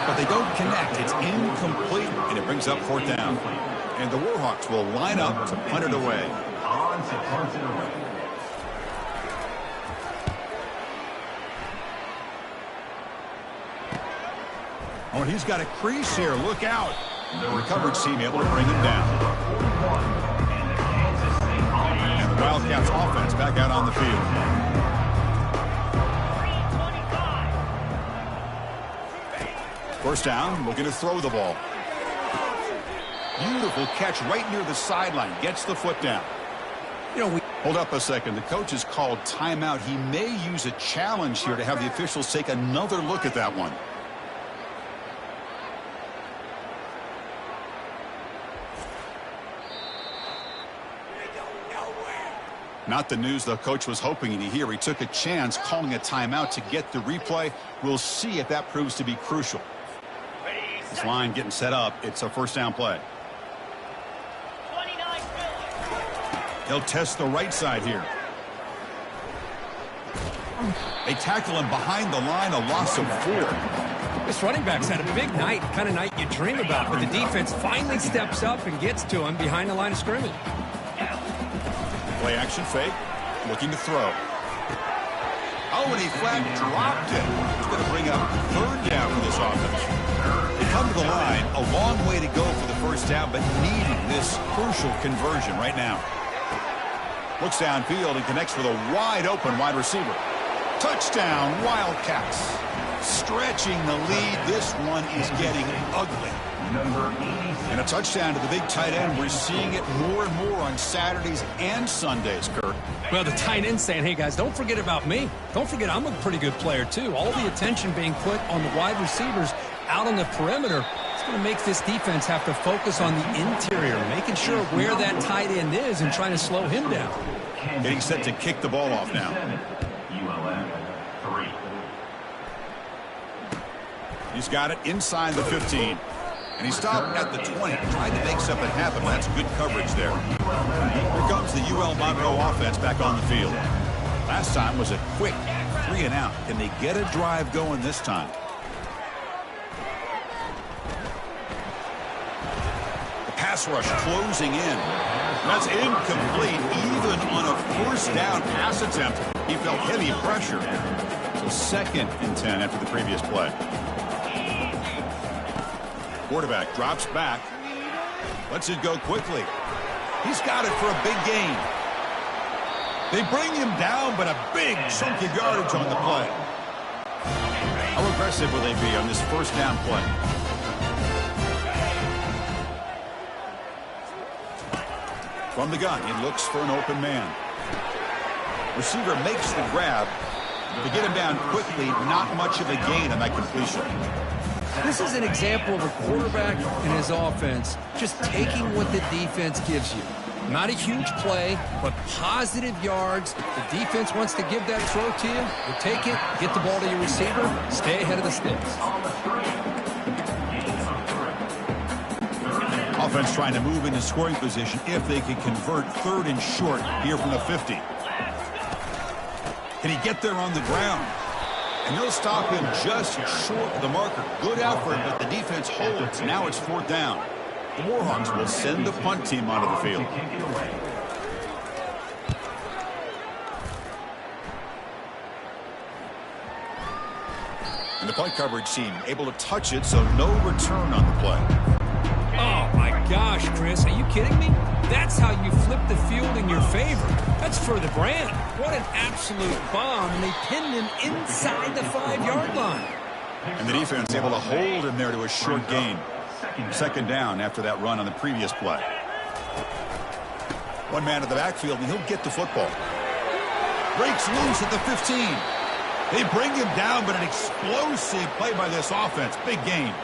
But they don't connect. It's incomplete, and it brings up 4th down. And the Warhawks will line up to punt it away. On to punt it away. Oh, and he's got a crease here. Look out. The coverage team able to bring him down. And the Wildcats offense back out on the field. 1st down, looking to throw the ball. Beautiful catch right near the sideline. Gets the foot down. Hold up a second. The coach has called timeout. He may use a challenge here to have the officials take another look at that one. Not the news the coach was hoping to hear. He took a chance calling a timeout to get the replay. We'll see if that proves to be crucial. This line getting set up. It's a 1st down play. He'll test the right side here. They tackle him behind the line, a loss of 4. This running back's had a big night, kind of night you dream about, but the defense finally steps up and gets to him behind the line of scrimmage. Play action fake, looking to throw. Oh, and he flat dropped it. It's going to bring up 3rd down for this offense. They come to the line, a long way to go for the 1st down, but needing this crucial conversion right now. Looks downfield and connects with a wide open wide receiver. Touchdown, Wildcats. Stretching the lead. This one is getting ugly. And a touchdown to the big tight end. We're seeing it more and more on Saturdays and Sundays, Kurt. Well, the tight end saying, hey, guys, don't forget about me. Don't forget I'm a pretty good player, too. All the attention being put on the wide receivers out on the perimeter. It's going to make this defense have to focus on the interior, making sure where that tight end is and trying to slow him down. Getting set to kick the ball off now. He's got it inside the 15. And he stopped at the 20, trying to make something happen. That's good coverage there. Here comes the UL Monroe offense back on the field. Last time was a quick 3 and out. Can they get a drive going this time? The pass rush closing in. That's incomplete. Even on a 1st down pass attempt, he felt heavy pressure. So 2nd and 10 after the previous play. Quarterback drops back. Lets it go quickly. He's got it for a big gain. They bring him down, but a big chunk of yardage on the play. How aggressive will they be on this 1st down play? From the gun, he looks for an open man. Receiver makes the grab. To get him down quickly, not much of a gain on that completion. This is an example of a quarterback and his offense just taking what the defense gives you. Not a huge play, but positive yards. The defense wants to give that throw to you. You take it, get the ball to your receiver, stay ahead of the sticks. Offense trying to move into scoring position if they can convert 3rd and short here from the 50. Can he get there on the ground? And they'll stop him just short of the marker. Good effort, but the defense holds. Now it's 4th down. The Warhawks will send the punt team onto the field. And the punt coverage team able to touch it, so no return on the play. Oh, my gosh, Chris. Are you kidding me? That's how you flip the field in your favor. That's for the brand. What an absolute bomb. And they pinned him inside the 5-yard line. And the defense able to hold him there to a short gain. 2nd down after that run on the previous play. One man at the backfield, and he'll get the football. Breaks loose at the 15. They bring him down, but an explosive play by this offense. Big gain.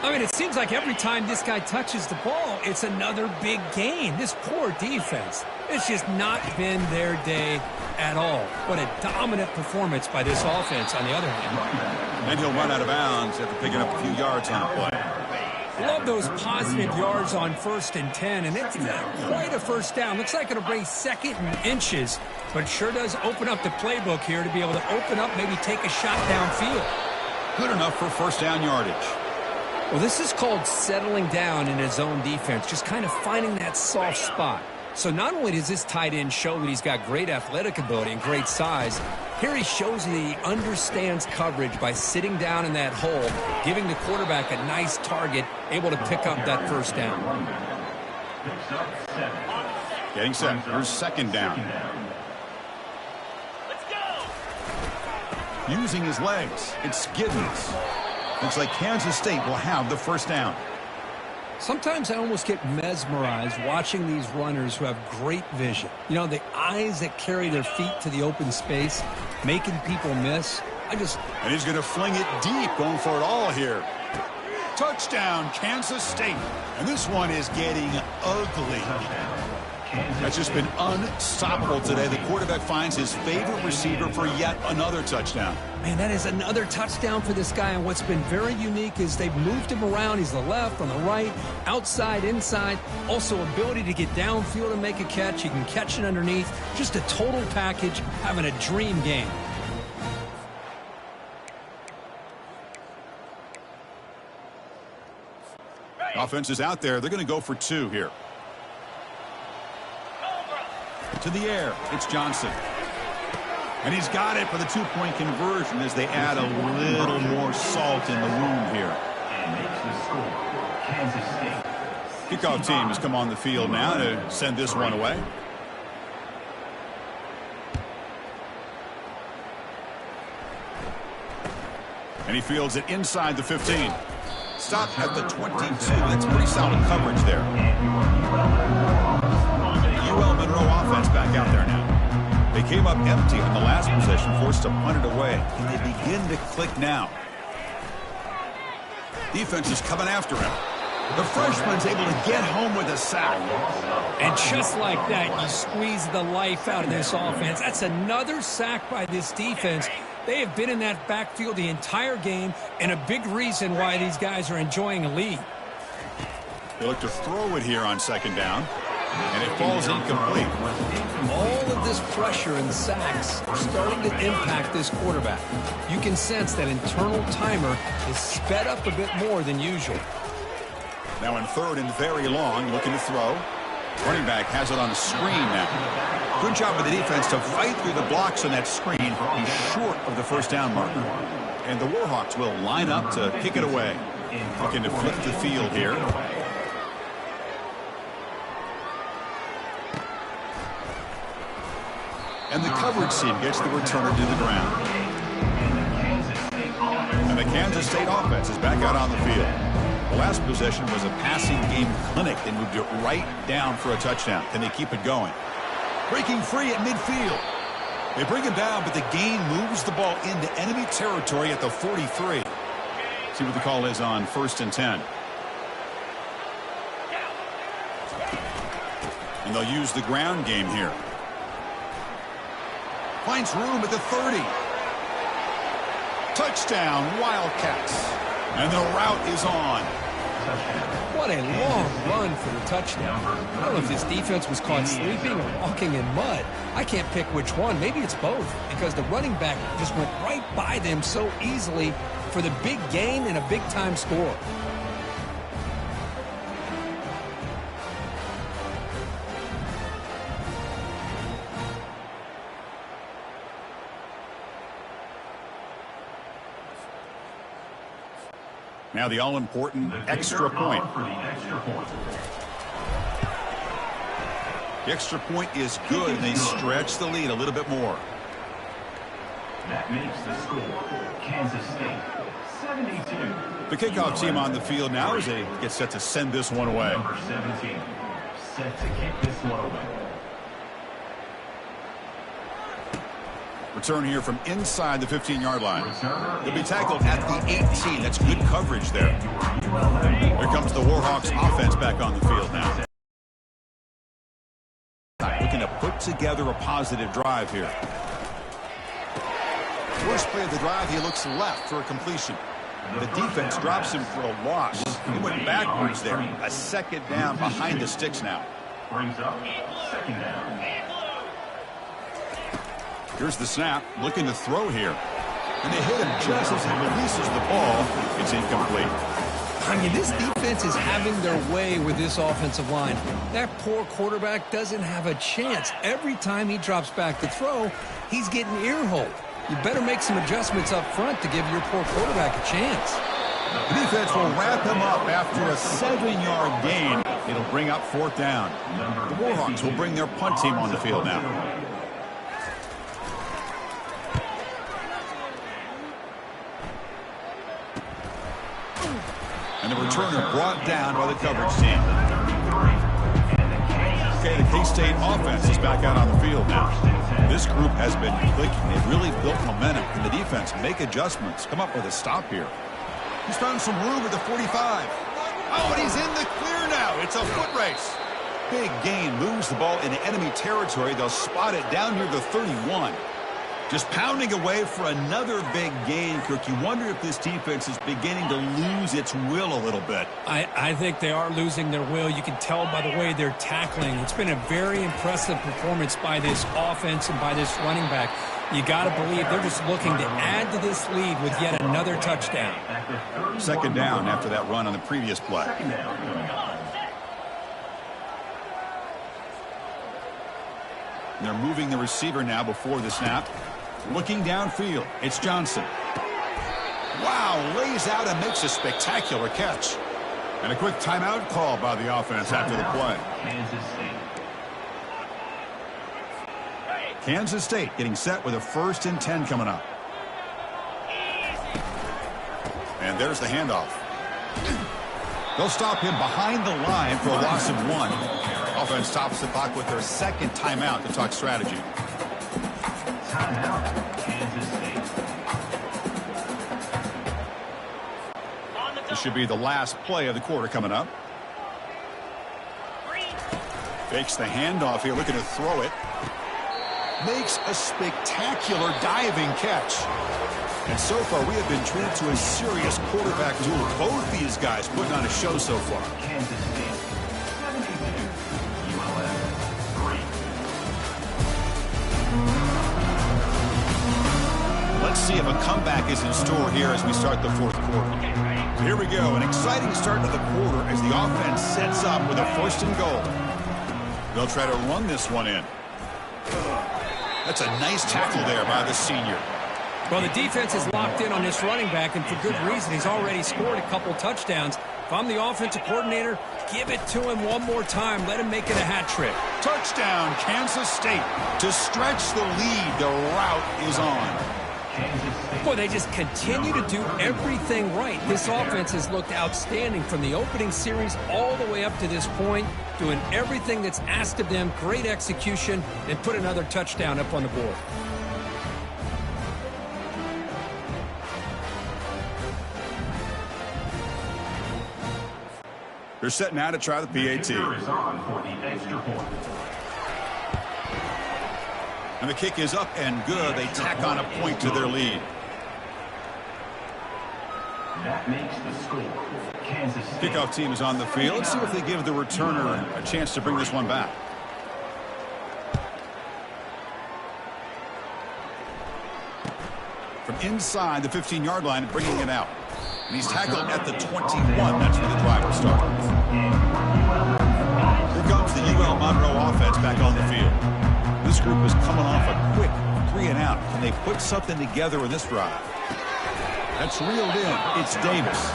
I mean, it seems like every time this guy touches the ball, it's another big gain. This poor defense, it's just not been their day at all. What a dominant performance by this offense on the other hand. And he'll run out of bounds after picking up a few yards on the play. Love those positive yards on 1st and 10, and it's not quite a 1st down. Looks like it'll bring 2nd and inches, but it sure does open up the playbook here to be able to open up, maybe take a shot downfield. Good enough for first down yardage. Well, this is called settling down in his own defense, just kind of finding that soft spot. So not only does this tight end show that he's got great athletic ability and great size, here he shows that he understands coverage by sitting down in that hole, giving the quarterback a nice target, able to pick up that first down. Getting set. Here's second down. Let's go. Using his legs. It's Giddens. Looks like Kansas State will have the first down. Sometimes I almost get mesmerized watching these runners who have great vision. You know, the eyes that carry their feet to the open space, making people miss. And he's going to fling it deep, going for it all here. Touchdown, Kansas State. And this one is getting ugly. That's just been unstoppable today. The quarterback finds his favorite receiver for yet another touchdown. Man, that is another touchdown for this guy. And what's been very unique is they've moved him around. He's the left, on the right, outside, inside. Also, ability to get downfield and make a catch. He can catch it underneath. Just a total package, having a dream game. Offense is out there. They're going to go for two here. To the air, it's Johnson. And he's got it for the two-point conversion as they add a little more salt in the wound here. And makes the score, Kansas State. Kickoff team has come on the field now to send this one away. And he fields it inside the 15. Stop at the 22. That's pretty solid coverage there. UL Monroe offense back out there now. They came up empty on the last possession, forced to punt it away. And they begin to click now. Defense is coming after him. The freshman's able to get home with a sack. And just like that, you squeeze the life out of this offense. That's another sack by this defense. They have been in that backfield the entire game, and a big reason why these guys are enjoying a lead. They look to throw it here on second down, and it falls incomplete. All of this pressure and sacks are starting to impact this quarterback. You can sense that internal timer is sped up a bit more than usual. Now in third and very long, looking to throw. Running back has it on the screen now. Good job by the defense to fight through the blocks on that screen. He's short of the first down marker. And the Warhawks will line up to kick it away. Looking to flip the field here. And the coverage team gets the returner to the ground. And the Kansas State offense is back out on the field. The last possession was a passing game clinic. They moved it right down for a touchdown. Can they keep it going? Breaking free at midfield. They bring him down, but the gain moves the ball into enemy territory at the 43. See what the call is on 1st and 10. And they'll use the ground game here. Finds room at the 30. Touchdown, Wildcats. And the route is on. What a long run for the touchdown. I don't know if this defense was caught sleeping or walking in mud. I can't pick which one. Maybe it's both, because the running back just went right by them so easily for the big gain and a big-time score. Now the all-important extra point. The extra point is good, and they stretch the lead a little bit more. That makes the score, Kansas State, 72. The kickoff team on the field now as they get set to send this one away. Number 17, set to kick this one away. Return here from inside the 15-yard line. They'll be tackled at the 18. That's good coverage there. Here comes the Warhawks offense back on the field now. Looking to put together a positive drive here. First play of the drive, he looks left for a completion. The defense drops him for a loss. He went backwards there. A second down behind the sticks now. Brings up second down. Here's the snap, looking to throw here. And they hit him just as he releases the ball. It's incomplete. I mean, this defense is having their way with this offensive line. That poor quarterback doesn't have a chance. Every time he drops back to throw, he's getting ear-holed. You better make some adjustments up front to give your poor quarterback a chance. The defense will wrap him up after a 7-yard gain. It'll bring up 4th down. The Warhawks will bring their punt team on the field now. And the returner brought down by the coverage team. Okay, the K-State offense is back out on the field now. This group has been clicking. They've really built momentum. Can the defense make adjustments? Come up with a stop here. He's found some room at the 45. Oh, and he's in the clear now. It's a foot race. Big gain, moves the ball into enemy territory. They'll spot it down near the 31. Just pounding away for another big gain, Kirk. You wonder if this defense is beginning to lose its will a little bit. I think they are losing their will. You can tell by the way they're tackling. It's been a very impressive performance by this offense and by this running back. You got to believe they're just looking to add to this lead with yet another touchdown. 2nd down after that run on the previous play. They're moving the receiver now before the snap. Looking downfield, it's Johnson. Wow, lays out and makes a spectacular catch. And a quick timeout call by the offense after the play. Kansas State getting set with a 1st and 10 coming up. And there's the handoff. They'll stop him behind the line for a loss of 1. Offense stops the clock with their 2nd timeout to talk strategy. Timeout, Kansas State. This should be the last play of the quarter coming up. Fakes the handoff here, looking to throw it. Makes a spectacular diving catch. And so far, we have been treated to a serious quarterback duel. Both these guys putting on a show so far. Kansas State, 72, ULM, 3. Let's see if a comeback is in store here as we start the 4th quarter. Here we go, an exciting start to the quarter as the offense sets up with a 1st and goal. They'll try to run this one in. That's a nice tackle there by the senior. Well, the defense is locked in on this running back, and for good reason. He's already scored a couple touchdowns. If I'm the offensive coordinator, give it to him one more time. Let him make it a hat trick. Touchdown, Kansas State. To stretch the lead, the route is on. Boy, they just continue to do everything right. This offense has looked outstanding from the opening series all the way up to this point, doing everything that's asked of them, great execution, and put another touchdown up on the board. They're set now to try the PAT. And the kick is up and good. They tack on a point to their lead. That makes the score. Kansas State. Kickoff team is on the field. Let's see if they give the returner a chance to bring this one back. From inside the 15-yard line, bringing it out. And he's tackled at the 21. That's where the drive will start. Here comes the UL Monroe offense back on the field. This group is coming off a quick 3-and-out. Can they put something together in this drive? That's reeled in. It's Davis.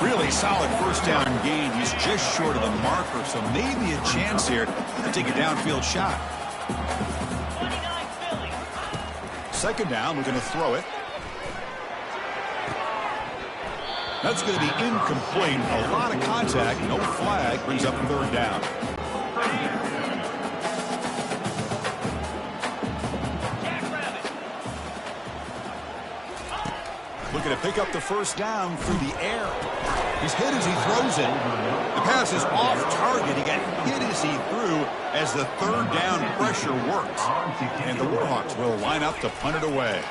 Really solid 1st down gain. He's just short of the marker, so maybe a chance here to take a downfield shot. 2nd down, we're going to throw it. That's going to be incomplete. A lot of contact. No flag. Brings up 3rd down. Looking to pick up the 1st down through the air. He's hit as he throws it. The pass is off target. He got hit as he threw as the 3rd down pressure works. And the Warhawks will line up to punt it away.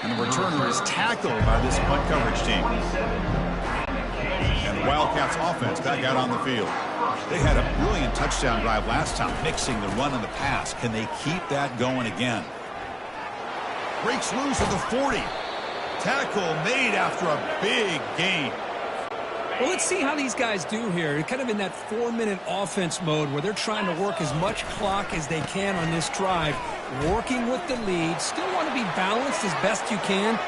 And the returner is tackled by this punt coverage team. And the Wildcats offense back out on the field. They had a brilliant touchdown drive last time, mixing the run and the pass. Can they keep that going again? Breaks loose at the 40. Tackle made after a big gain. Well, let's see how these guys do here. They're kind of in that 4-minute offense mode where they're trying to work as much clock as they can on this drive, working with the lead. Still want to be balanced as best you can.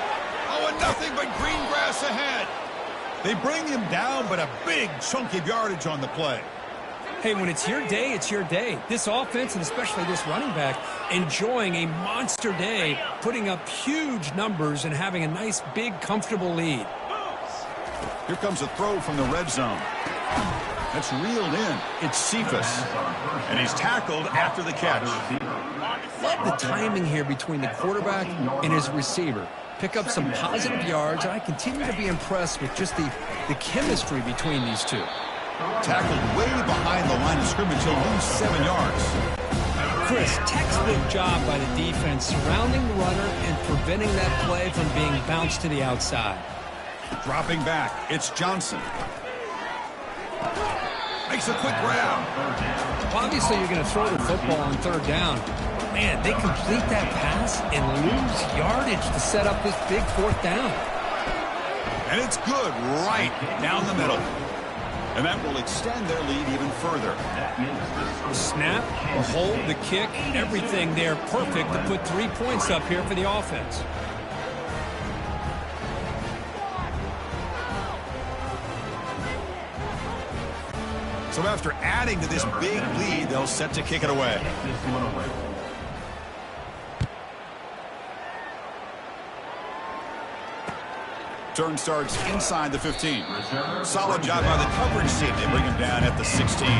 Oh, and nothing but green grass ahead. They bring him down, but a big chunk of yardage on the play. Hey, when it's your day, it's your day. This offense, and especially this running back, enjoying a monster day, putting up huge numbers and having a nice, big, comfortable lead. Here comes a throw from the red zone. That's reeled in. It's Cephas. And he's tackled after the catch. Love the timing here between the quarterback and his receiver. Pick up some positive yards, and I continue to be impressed with just the chemistry between these two. Tackled way behind the line of scrimmage. He'll lose 7 yards. Chris, textbook job by the defense surrounding the runner and preventing that play from being bounced to the outside. Dropping back, it's Johnson. Makes a quick grab. Obviously, you're going to throw the football on third down. Man, they complete that pass and lose yardage to set up this big fourth down. And it's good right down the middle. And that will extend their lead even further. The snap, the hold, the kick, everything there perfect to put 3 points up here for the offense. So after adding to this big lead, they'll set to kick it away. Turn starts inside the 15. Solid job by the coverage team. They bring him down at the 16. The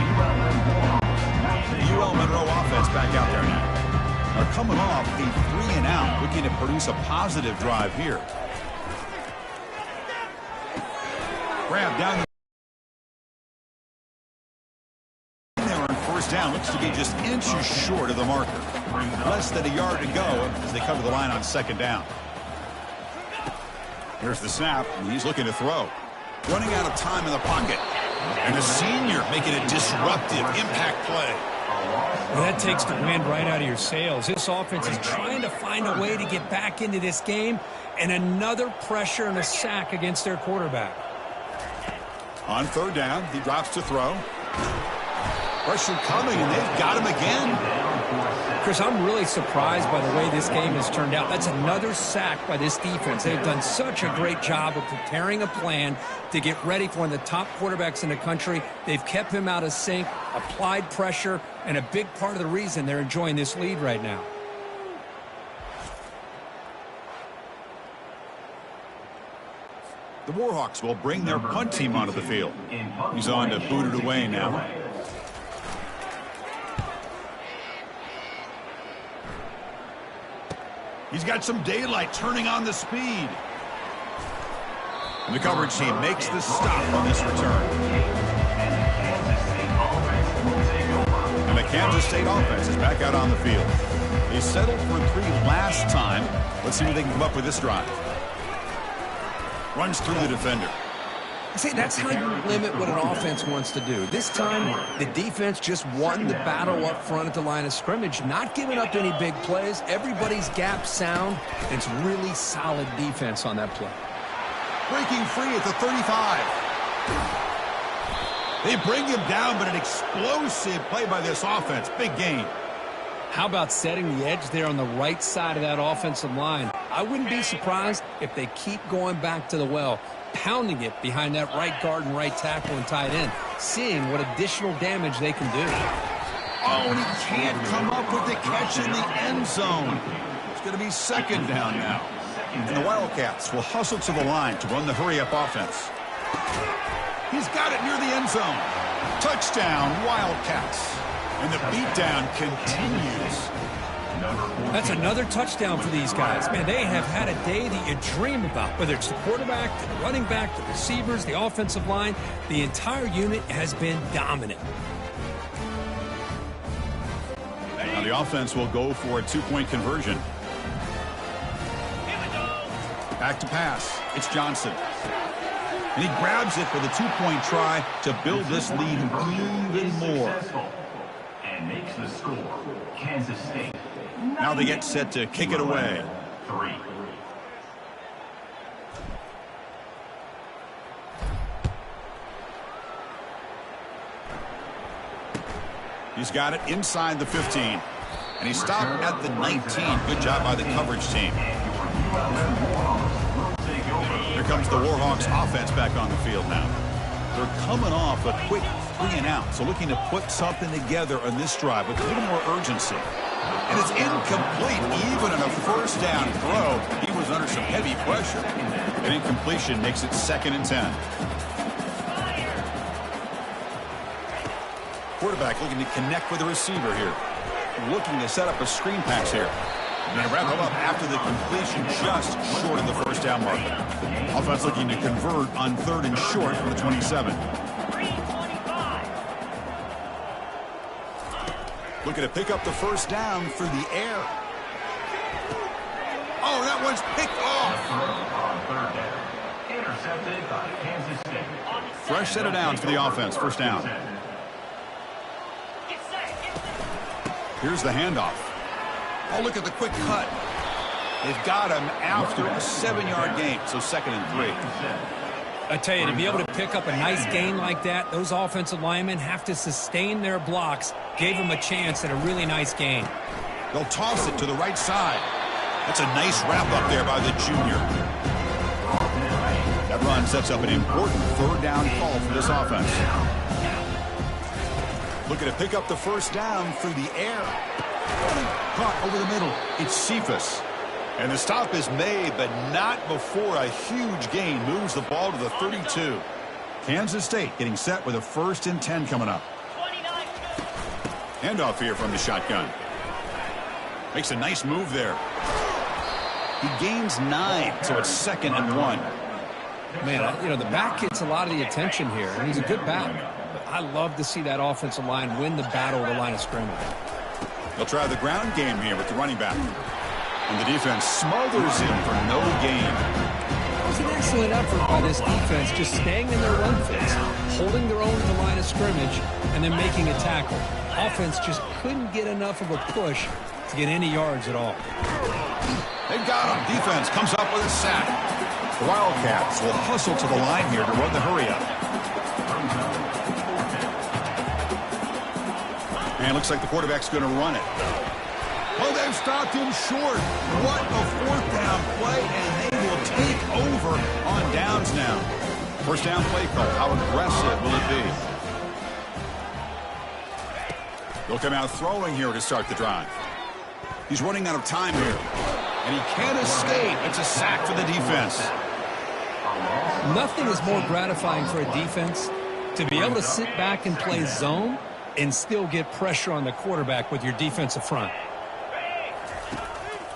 UL Monroe offense back out there now. Are coming off a 3-and-out, looking to produce a positive drive here. Grab down the down, looks to be just inches short of the marker. Less than a yard to go as they cover the line on second down. Here's the snap, and he's looking to throw. Running out of time in the pocket. And the senior making a disruptive impact play. Well, that takes the wind right out of your sails. This offense is trying to find a way to get back into this game, and another pressure and a sack against their quarterback. On third down, he drops to throw. Pressure coming, and they've got him again. Chris, I'm really surprised by the way this game has turned out. That's another sack by this defense. They've done such a great job of preparing a plan to get ready for one of the top quarterbacks in the country. They've kept him out of sync, applied pressure, and a big part of the reason they're enjoying this lead right now. The Warhawks will bring their punt team onto the field. He's on to boot it away now. He's got some daylight, turning on the speed. And the coverage team makes the stop on this return. And the Kansas State offense is back out on the field. They settled for 3 last time. Let's see what they can come up with this drive. Runs through the defender. See, that's how you limit what an offense wants to do. This time, the defense just won the battle up front at the line of scrimmage, not giving up any big plays. Everybody's gap sound. It's really solid defense on that play. Breaking free at the 35. They bring him down, but an explosive play by this offense. Big gain. How about setting the edge there on the right side of that offensive line? I wouldn't be surprised if they keep going back to the well, pounding it behind that right guard and right tackle and tight end, seeing what additional damage they can do. Oh, and he can't come up with the catch in the end zone. It's going to be second down now. And the Wildcats will hustle to the line to run the hurry-up offense. He's got it near the end zone. Touchdown, Wildcats. And the beatdown continues. That's another touchdown for these guys. Man, they have had a day that you dream about. Whether it's the quarterback, the running back, the receivers, the offensive line, the entire unit has been dominant. Now the offense will go for a 2-point conversion. Back to pass. It's Johnson. And he grabs it for the two-point try to build this lead even more. And makes the score Kansas State. Now they get set to kick it away. 3. He's got it inside the 15. And he stopped at the 19. Good job by the coverage team. Here comes the Warhawks offense back on the field now. They're coming off a quick 3-and-out. So looking to put something together on this drive with a little more urgency. And it's incomplete. Even on a first down throw, he was under some heavy pressure. An incompletion makes it 2nd and 10. Quarterback looking to connect with the receiver here. Looking to set up a screen pass here. And they wrap him up after the completion just short of the first down marker. Offense looking to convert on 3rd and short from the 27. Looking to pick up the first down through the air. Oh, that one's picked off. Intercepted by Kansas State. Fresh set of downs for the offense. First down. Here's the handoff. Oh, look at the quick cut. They've got him after a 7-yard gain, so 2nd and 3. I tell you, to be able to pick up a nice gain like that, those offensive linemen have to sustain their blocks. Gave him a chance at a really nice gain. They'll toss it to the right side. That's a nice wrap up there by the junior. That run sets up an important 3rd down call for this offense. Looking to pick up the first down through the air. Caught over the middle. It's Cephas. And the stop is made, but not before a huge gain moves the ball to the 32. Kansas State getting set with a 1st and 10 coming up. Handoff here from the shotgun. Makes a nice move there. He gains 9, so it's 2nd and 1. Man, you know, the back gets a lot of the attention here, and he's a good back. But I love to see that offensive line win the battle at the line of scrimmage. They'll try the ground game here with the running back. And the defense smothers him for no gain. It was an excellent effort by this defense, just staying in their run fits, holding their own at the line of scrimmage, and then making a tackle. Offense just couldn't get enough of a push to get any yards at all. They got him. Defense comes up with a sack. The Wildcats will hustle to the line here to run the hurry up. And looks like the quarterback's going to run it. Oh, they've stopped him short. What a 4th down play, and they will take over on downs now. First down play call. How aggressive will it be? They'll come out throwing here to start the drive. He's running out of time here. And he can't escape. It's a sack for the defense. Nothing is more gratifying for a defense to be able to sit back and play zone and still get pressure on the quarterback with your defensive front.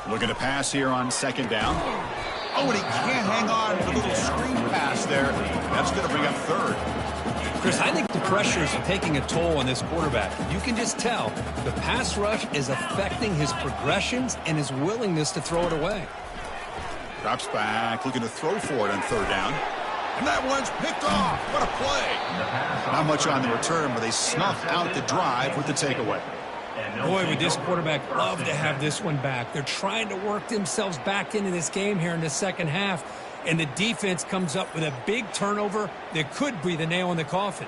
Looking to pass here on 2nd down. Oh, and he can't hang on to the little screen pass there. That's going to bring up 3rd. Chris, I think the pressure is taking a toll on this quarterback. You can just tell the pass rush is affecting his progressions and his willingness to throw it away. Drops back, looking to throw for it on 3rd down. And that one's picked off. What a play. Not much on the return, but they snuffed out the drive with the takeaway. Boy, would this quarterback love to have this one back. They're trying to work themselves back into this game here in the 2nd half, and the defense comes up with a big turnover that could be the nail in the coffin.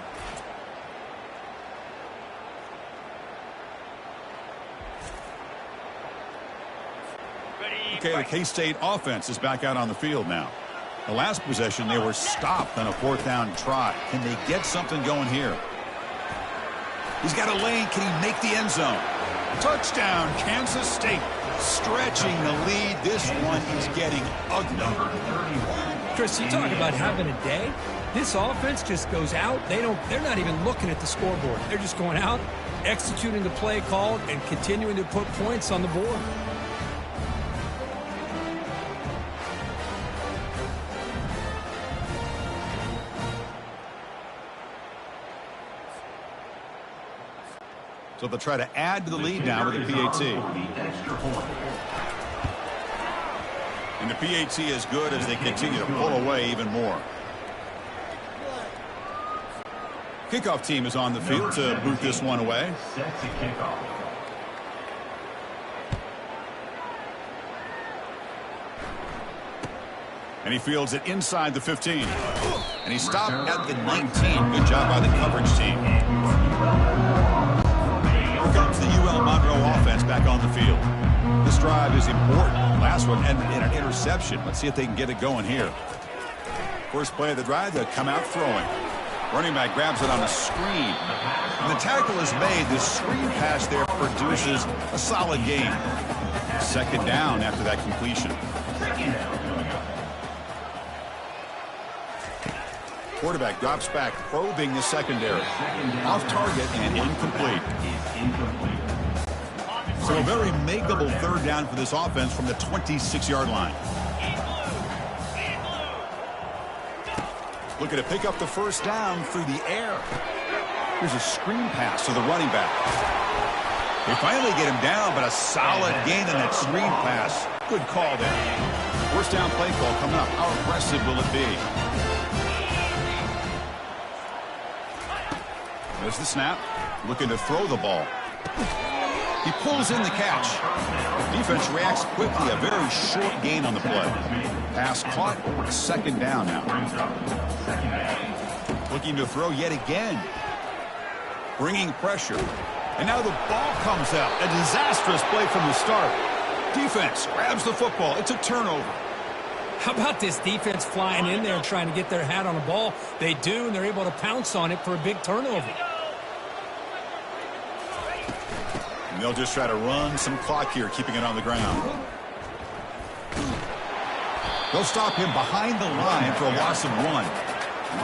Okay, the K-State offense is back out on the field now. The last possession, they were stopped on a 4th down try. Can they get something going here? He's got a lane. Can he make the end zone? Touchdown, Kansas State. Stretching the lead. This one is getting ugly. Chris, you talk about having a day. This offense just goes out. They're not even looking at the scoreboard. They're just going out, executing the play called, and continuing to put points on the board. So they'll try to add to the lead now with the PAT. And the PAT is good as they continue to pull away even more. Kickoff team is on the field to boot this one away. Set to kickoff. And he fields it inside the 15. And he stopped at the 19. Good job by the coverage team. Here comes the UL Monroe offense back on the field. This drive is important. Last one ended in an interception. Let's see if they can get it going here. First play of the drive, they'll come out throwing. Running back grabs it on a screen. When the tackle is made, the screen pass there produces a solid gain. Second down after that completion. Quarterback drops back, probing the secondary. Off target and incomplete. So a very makeable third down for this offense from the 26-yard line. Looking to pick up the first down through the air. Here's a screen pass to the running back. They finally get him down, but a solid gain on that screen pass. Good call there. First down play call coming up. How aggressive will it be? There's the snap. Looking to throw the ball. He pulls in the catch. Defense reacts quickly. A very short gain on the play. Pass caught. Second down now. Looking to throw yet again. Bringing pressure. And now the ball comes out. A disastrous play from the start. Defense grabs the football. It's a turnover. How about this defense flying in there and trying to get their hat on the ball? They do, and they're able to pounce on it for a big turnover. And they'll just try to run some clock here, keeping it on the ground. They'll stop him behind the line for a loss of 1.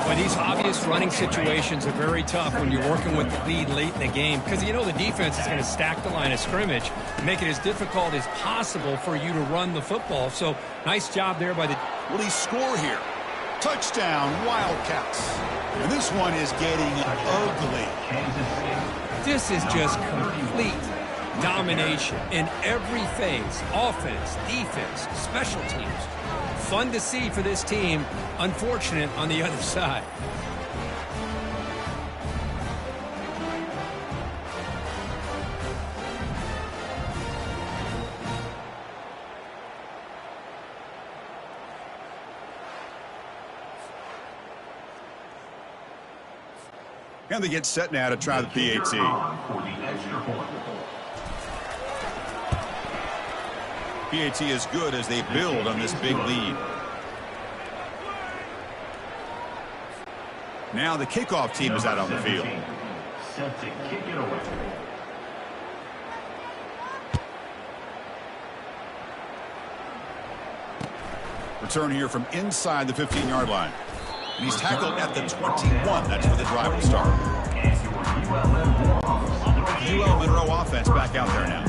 Well, these obvious running situations are very tough when you're working with the lead late in the game because you know the defense is going to stack the line of scrimmage, make it as difficult as possible for you to run the football. So nice job there by the... Will he score here? Touchdown, Wildcats. And this one is getting ugly. This is just complete domination in every phase. Offense, defense, special teams. Fun to see for this team. Unfortunate on the other side. And they get set now to try the PAT. PAT is good as they build on this big lead. Now the kickoff team is out on the field. Set to kick it away. Return here from inside the 15-yard line. And he's tackled at the 21. That's where the drive will start. UL Monroe offense back out there now.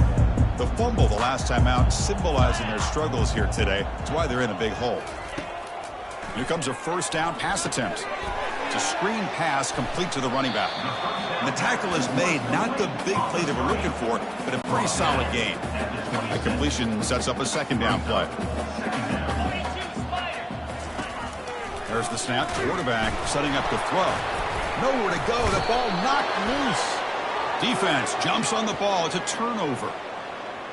The fumble the last time out symbolizing their struggles here today. That's why they're in a big hole. Here comes a first down pass attempt. It's a screen pass complete to the running back. And the tackle is made, not the big play that we're looking for, but a pretty solid gain. The completion sets up a second down play. There's the snap. Quarterback setting up to throw. Nowhere to go. The ball knocked loose. Defense jumps on the ball. It's a turnover.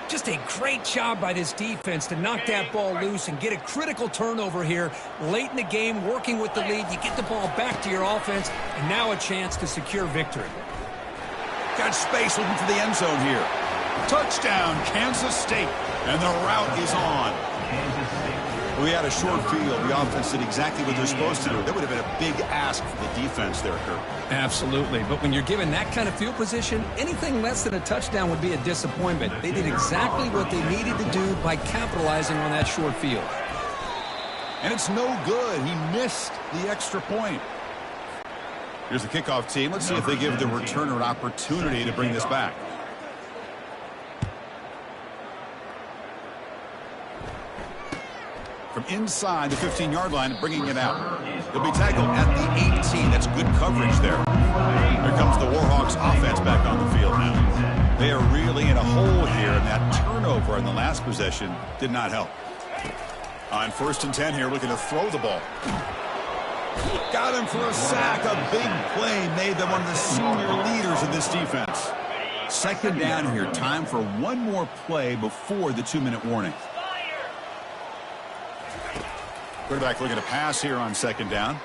Just a great job by this defense to knock that ball loose and get a critical turnover here late in the game, working with the lead. You get the ball back to your offense, and now a chance to secure victory. Got space looking for the end zone here. Touchdown, Kansas State. And the route is on. We had a short field. The offense did exactly what they're supposed to do. That would have been a big ask for the defense there, Kurt. Absolutely. But when you're given that kind of field position, anything less than a touchdown would be a disappointment. They did exactly what they needed to do by capitalizing on that short field. And it's no good. He missed the extra point. Here's the kickoff team. Let's see if they give the returner an opportunity to bring this back. From inside the 15-yard line, bringing it out. He'll be tackled at the 18. That's good coverage there. Here comes the Warhawks offense back on the field now. They are really in a hole here, and that turnover in the last possession did not help. On 1st and 10 here, looking to throw the ball. Got him for a sack. A big play made them one of the senior leaders of this defense. Second down here. Time for one more play before the 2-minute warning. Quarterback looking to pass here on second down.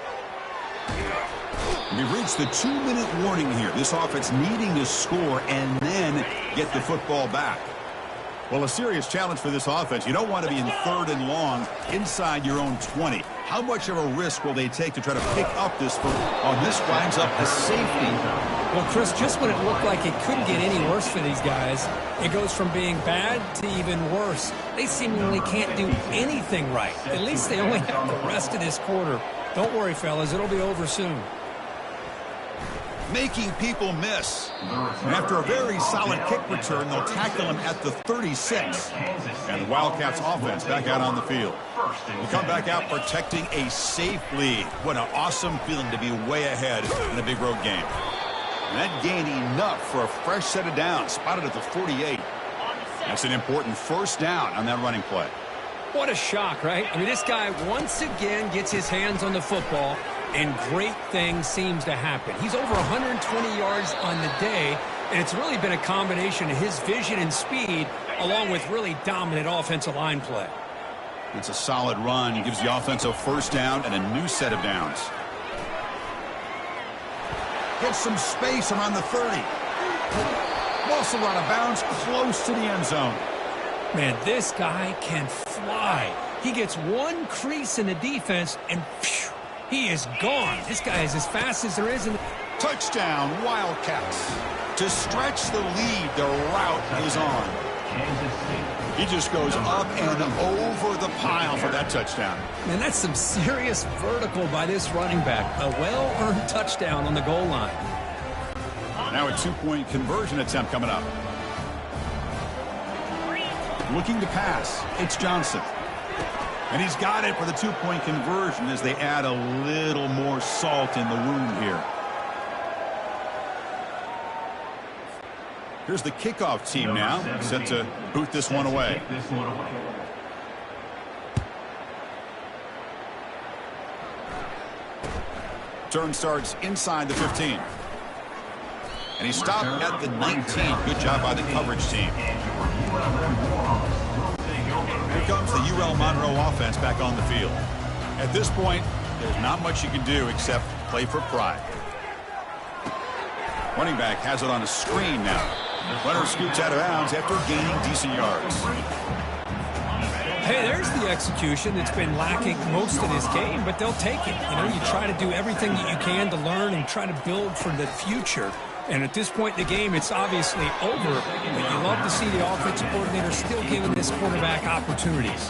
We've reached the 2-minute warning here. This offense needing to score and then get the football back. Well, a serious challenge for this offense. You don't want to be in third and long inside your own 20. How much of a risk will they take to try to pick up this football? Oh, this winds up a safety. Well, Chris, just when it looked like it couldn't get any worse for these guys, it goes from being bad to even worse. They seemingly can't do anything right. At least they only have the rest of this quarter. Don't worry, fellas. It'll be over soon. Making people miss. And after a very solid kick return, they'll tackle him at the 36. And the Wildcats offense back out on the field. We come back out protecting a safe lead. What an awesome feeling to be way ahead in a big road game. And that gained enough for a fresh set of downs, spotted at the 48. That's an important first down on that running play. What a shock, right? I mean, this guy once again gets his hands on the football, and great things seems to happen. He's over 120 yards on the day, and it's really been a combination of his vision and speed, along with really dominant offensive line play. It's a solid run. He gives the offense a first down and a new set of downs. Gets some space around the 30. Also out of bounds, close to the end zone. Man, this guy can fly. He gets one crease in the defense, and phew, he is gone. This guy is as fast as there is. Touchdown, Wildcats. To stretch the lead, the route is on. He just goes up and over the pile for that touchdown. Man, that's some serious vertical by this running back. A well-earned touchdown on the goal line. Now a 2-point conversion attempt coming up. Looking to pass. It's Johnson. And he's got it for the 2-point conversion as they add a little more salt in the wound here. Here's the kickoff team now, set to boot this one away. Turn starts inside the 15. And he stopped at the 19. Good job by the coverage team. Here comes the UL Monroe offense back on the field. At this point, there's not much you can do except play for pride. Running back has it on a screen now. Runner scoots out of bounds after gaining decent yards. Hey, there's the execution that's been lacking most of this game, but they'll take it. You know, you try to do everything that you can to learn and try to build for the future. And at this point in the game, it's obviously over. But you love to see the offensive coordinator still giving this quarterback opportunities.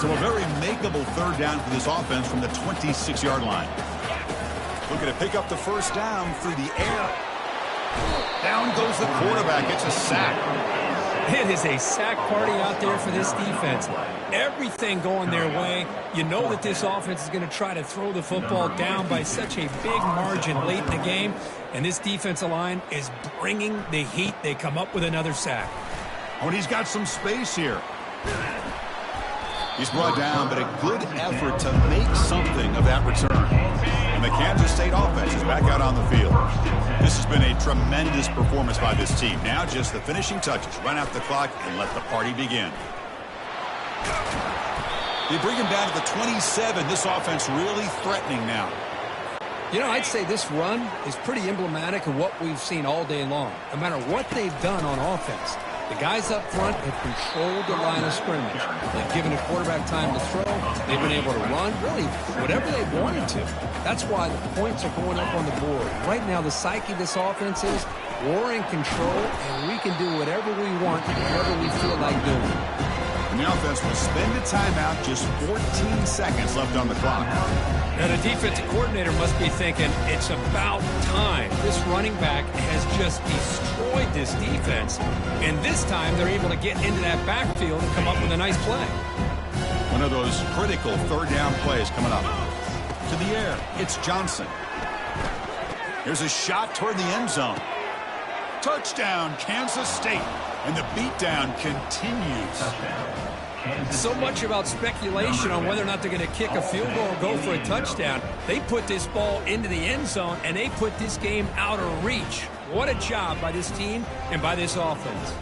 So a very makeable third down for this offense from the 26-yard line. Looking to pick up the first down through the air. Down goes the quarterback. It's a sack. It is a sack party out there for this defense. Everything going their way. You know that this offense is going to try to throw the football down by such a big margin late in the game. And this defensive line is bringing the heat. They come up with another sack. Oh, and he's got some space here. He's brought down, but a good effort to make something of that return. And the Kansas State offense is back out on the field. This has been a tremendous performance by this team. Now just the finishing touches. Run out the clock and let the party begin. They bring him down to the 27. This offense really threatening now. You know, I'd say this run is pretty emblematic of what we've seen all day long. No matter what they've done on offense, the guys up front have controlled the line of scrimmage. They've given the quarterback time to throw. They've been able to run, really, whatever they wanted to. That's why the points are going up on the board. Right now, the psyche of this offense is we're in control, and we can do whatever we want, whatever we feel like doing. And the offense will spend a timeout, just 14 seconds left on the clock. Now, the defensive coordinator must be thinking, it's about time. This running back has just destroyed this defense. And this time, they're able to get into that backfield and come up with a nice play. One of those critical third down plays coming up. To the air, it's Johnson. Here's a shot toward the end zone. Touchdown, Kansas State. And the beatdown continues. So much about speculation on whether or not they're going to kick a field goal or go for a touchdown. They put this ball into the end zone, and they put this game out of reach. What a job by this team and by this offense.